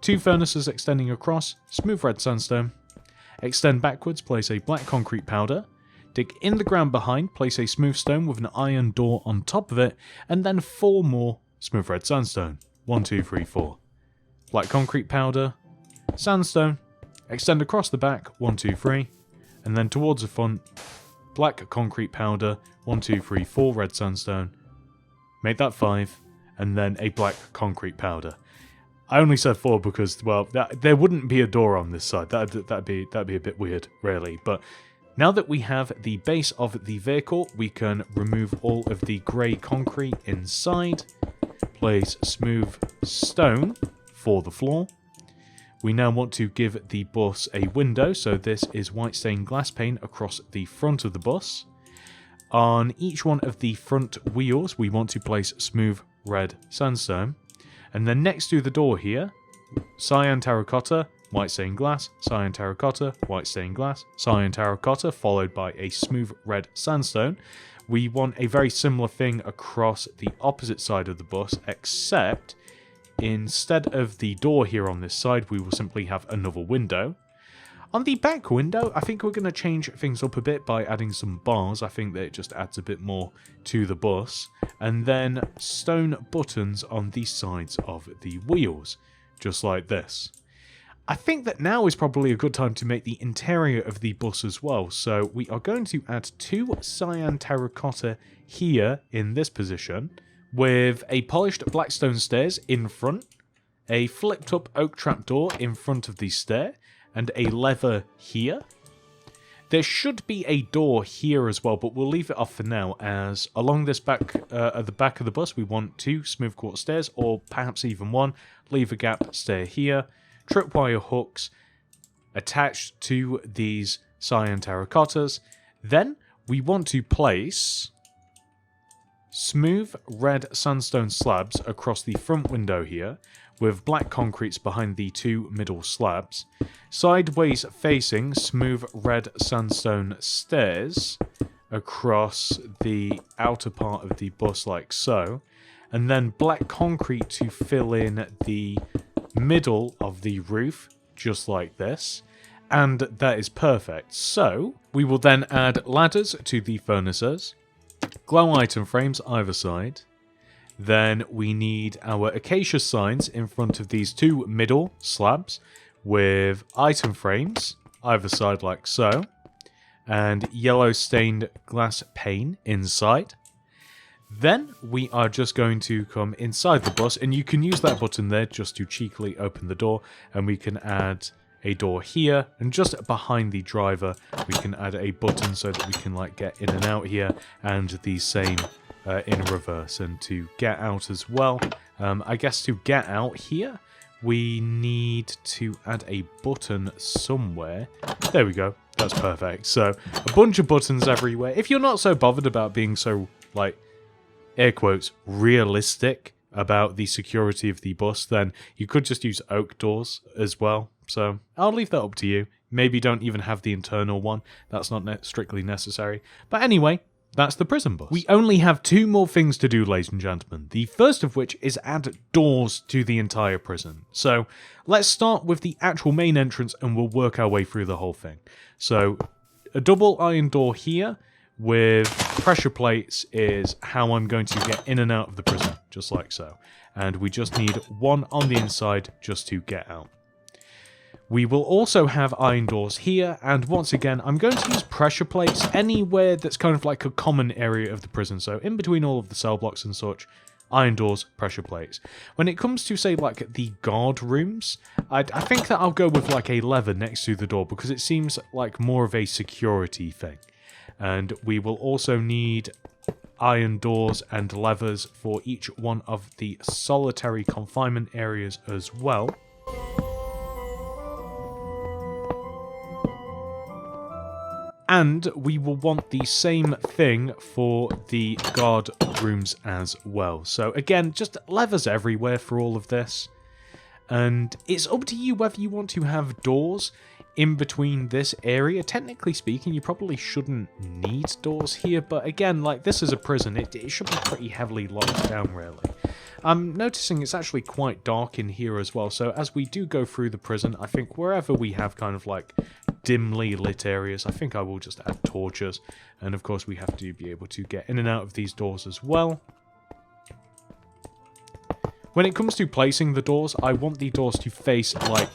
2 furnaces extending across, smooth red sandstone. Extend backwards, place a black concrete powder. Dig in the ground behind, place a smooth stone with an iron door on top of it, and then 4 more smooth red sandstone. 1, 2, 3, 4. Black concrete powder, sandstone, extend across the back, 1, 2, 3, and then towards the front, black concrete powder, 1, 2, 3, 4 red sandstone, make that 5, and then a black concrete powder. I only said 4 because, well, there wouldn't be a door on this side. That'd be a bit weird, really. But now that we have the base of the vehicle, we can remove all of the grey concrete inside, place smooth stone for the floor. We now want to give the bus a window, so this is white stained glass pane across the front of the bus. On each one of the front wheels, we want to place smooth red sandstone. And then next to the door here, cyan terracotta, white stained glass, cyan terracotta, white stained glass, cyan terracotta, followed by a smooth red sandstone. We want a very similar thing across the opposite side of the bus, except instead of the door here on this side, we will simply have another window. On the back window, I think we're going to change things up a bit by adding some bars. I think that it just adds a bit more to the bus. And then stone buttons on the sides of the wheels, just like this. I think that now is probably a good time to make the interior of the bus as well. So we are going to add 2 cyan terracotta here in this position, with a polished black stone stairs in front, a flipped up oak trapdoor in front of the stair, and a lever here. There should be a door here as well, but we'll leave it off for now, as along this back, at the back of the bus, we want 2 smooth quartz stairs, or perhaps even 1. Leave a gap stair here, tripwire hooks attached to these cyan terracottas. Then we want to place smooth red sandstone slabs across the front window here, with black concretes behind the 2 middle slabs, sideways facing smooth red sandstone stairs across the outer part of the bus like so, and then black concrete to fill in the middle of the roof just like this, and that is perfect. So we will then add ladders to the furnaces, glow item frames either side. Then we need our acacia signs in front of these 2 middle slabs with item frames either side like so, and yellow stained glass pane inside. Then we are just going to come inside the bus, and you can use that button there just to cheekily open the door, and we can add a door here, and just behind the driver we can add a button so that we can like get in and out here, and the same in reverse. And to get out as well, I guess to get out here we need to add a button somewhere. There we go, that's perfect. So a bunch of buttons everywhere. If you're not so bothered about being so, like, air quotes, realistic about the security of the bus, then you could just use oak doors as well. So I'll leave that up to you. Maybe don't even have the internal one. That's not strictly necessary. But anyway, that's the prison bus. We only have 2 more things to do, ladies and gentlemen. The first of which is add doors to the entire prison. So let's start with the actual main entrance and we'll work our way through the whole thing. So a double iron door here with pressure plates is how I'm going to get in and out of the prison, just like so. And we just need 1 on the inside just to get out. We will also have iron doors here, and once again, I'm going to use pressure plates anywhere that's kind of like a common area of the prison. So in between all of the cell blocks and such, iron doors, pressure plates. When it comes to, say, like the guard rooms, I think that I'll go with like a lever next to the door because it seems like more of a security thing. And we will also need iron doors and levers for each one of the solitary confinement areas as well. And we will want the same thing for the guard rooms as well. So again, just levers everywhere for all of this. And it's up to you whether you want to have doors in between this area. Technically speaking, you probably shouldn't need doors here. But again, like, this is a prison. It should be pretty heavily locked down, really. I'm noticing it's actually quite dark in here as well. So as we do go through the prison, I think wherever we have kind of like dimly lit areas, I think I will just add torches. And of course we have to be able to get in and out of these doors as well. When it comes to placing the doors, I want the doors to face like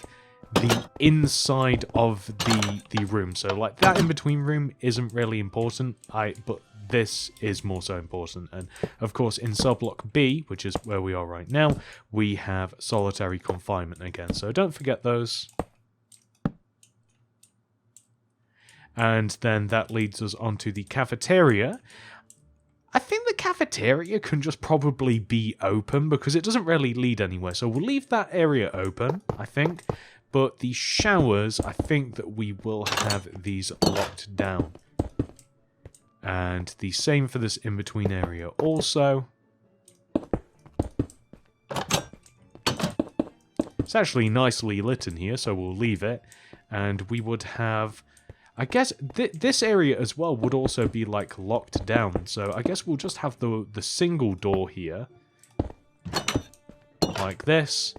the inside of the room. So like that in between room isn't really important, but this is more so important. And of course in cell block B, which is where we are right now, we have solitary confinement again. So don't forget those. And then that leads us on to the cafeteria. I think the cafeteria can just probably be open because it doesn't really lead anywhere. So we'll leave that area open, I think. But the showers, I think that we will have these locked down. And the same for this in-between area also. It's actually nicely lit in here, so we'll leave it. And we would have... I guess this area as well would also be, like, locked down. So I guess we'll just have the single door here. Like this.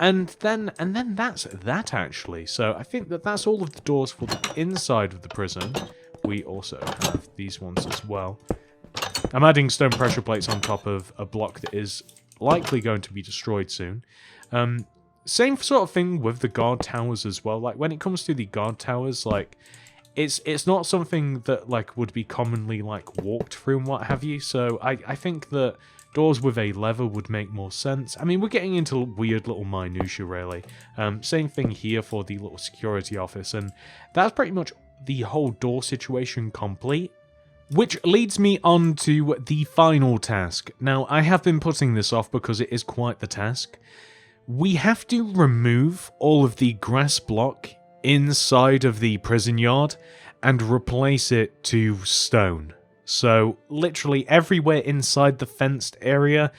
And then that's that, actually. So I think that's all of the doors for the inside of the prison. We also have these ones as well. I'm adding stone pressure plates on top of a block that is likely going to be destroyed soon. Same sort of thing with the guard towers as well. Like, when it comes to the guard towers, like, it's not something that, like, would be commonly, like, walked through and what have you. So I think that doors with a lever would make more sense. I mean, we're getting into weird little minutiae, really. Same thing here for the little security office. And that's pretty much the whole door situation complete. Which leads me on to the final task. Now, I have been putting this off because it is quite the task. We have to remove all of the grass block inside of the prison yard and replace it to stone. So, literally everywhere inside the fenced area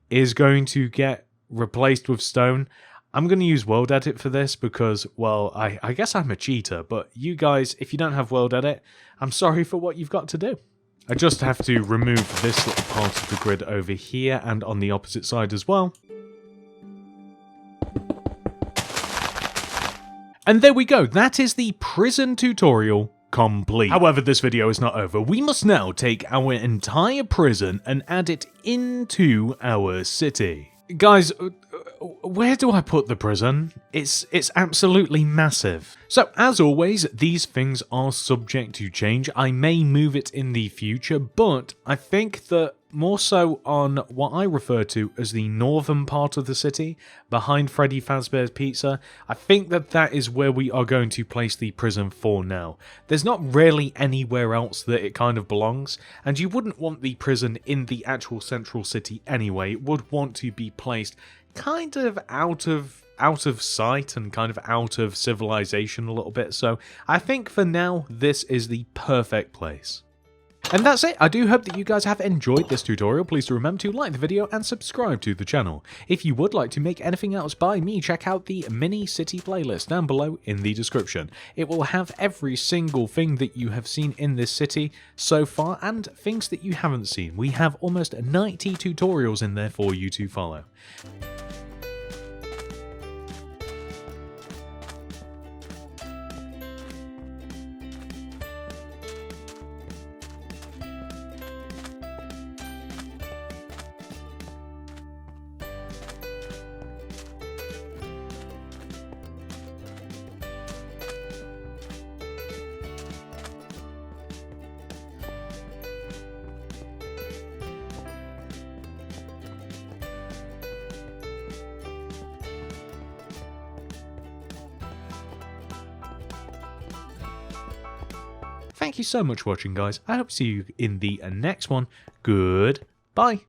is going to get replaced with stone. I'm going to use World Edit for this because, well, I guess I'm a cheater, but you guys, if you don't have World Edit, I'm sorry for what you've got to do. I just have to remove this little part of the grid over here and on the opposite side as well. And there we go, that is the prison tutorial complete. However, this video is not over. We must now take our entire prison and add it into our city. Guys, where do I put the prison? It's absolutely massive. So, as always, these things are subject to change. I may move it in the future, but I think that more so on what I refer to as the northern part of the city, behind Freddy Fazbear's Pizza, I think that is where we are going to place the prison for now. There's not really anywhere else that it kind of belongs, and you wouldn't want the prison in the actual central city anyway. It would want to be placed kind of out of sight and kind of out of civilization a little bit, so I think for now this is the perfect place. And that's it. I do hope that you guys have enjoyed this tutorial. Please do remember to like the video and subscribe to the channel. If you would like to make anything else by me, check out the mini city playlist down below in the description. It will have every single thing that you have seen in this city so far and things that you haven't seen. We have almost 90 tutorials in there for you to follow. Thank you so much for watching, guys. I hope to see you in the next one. Goodbye.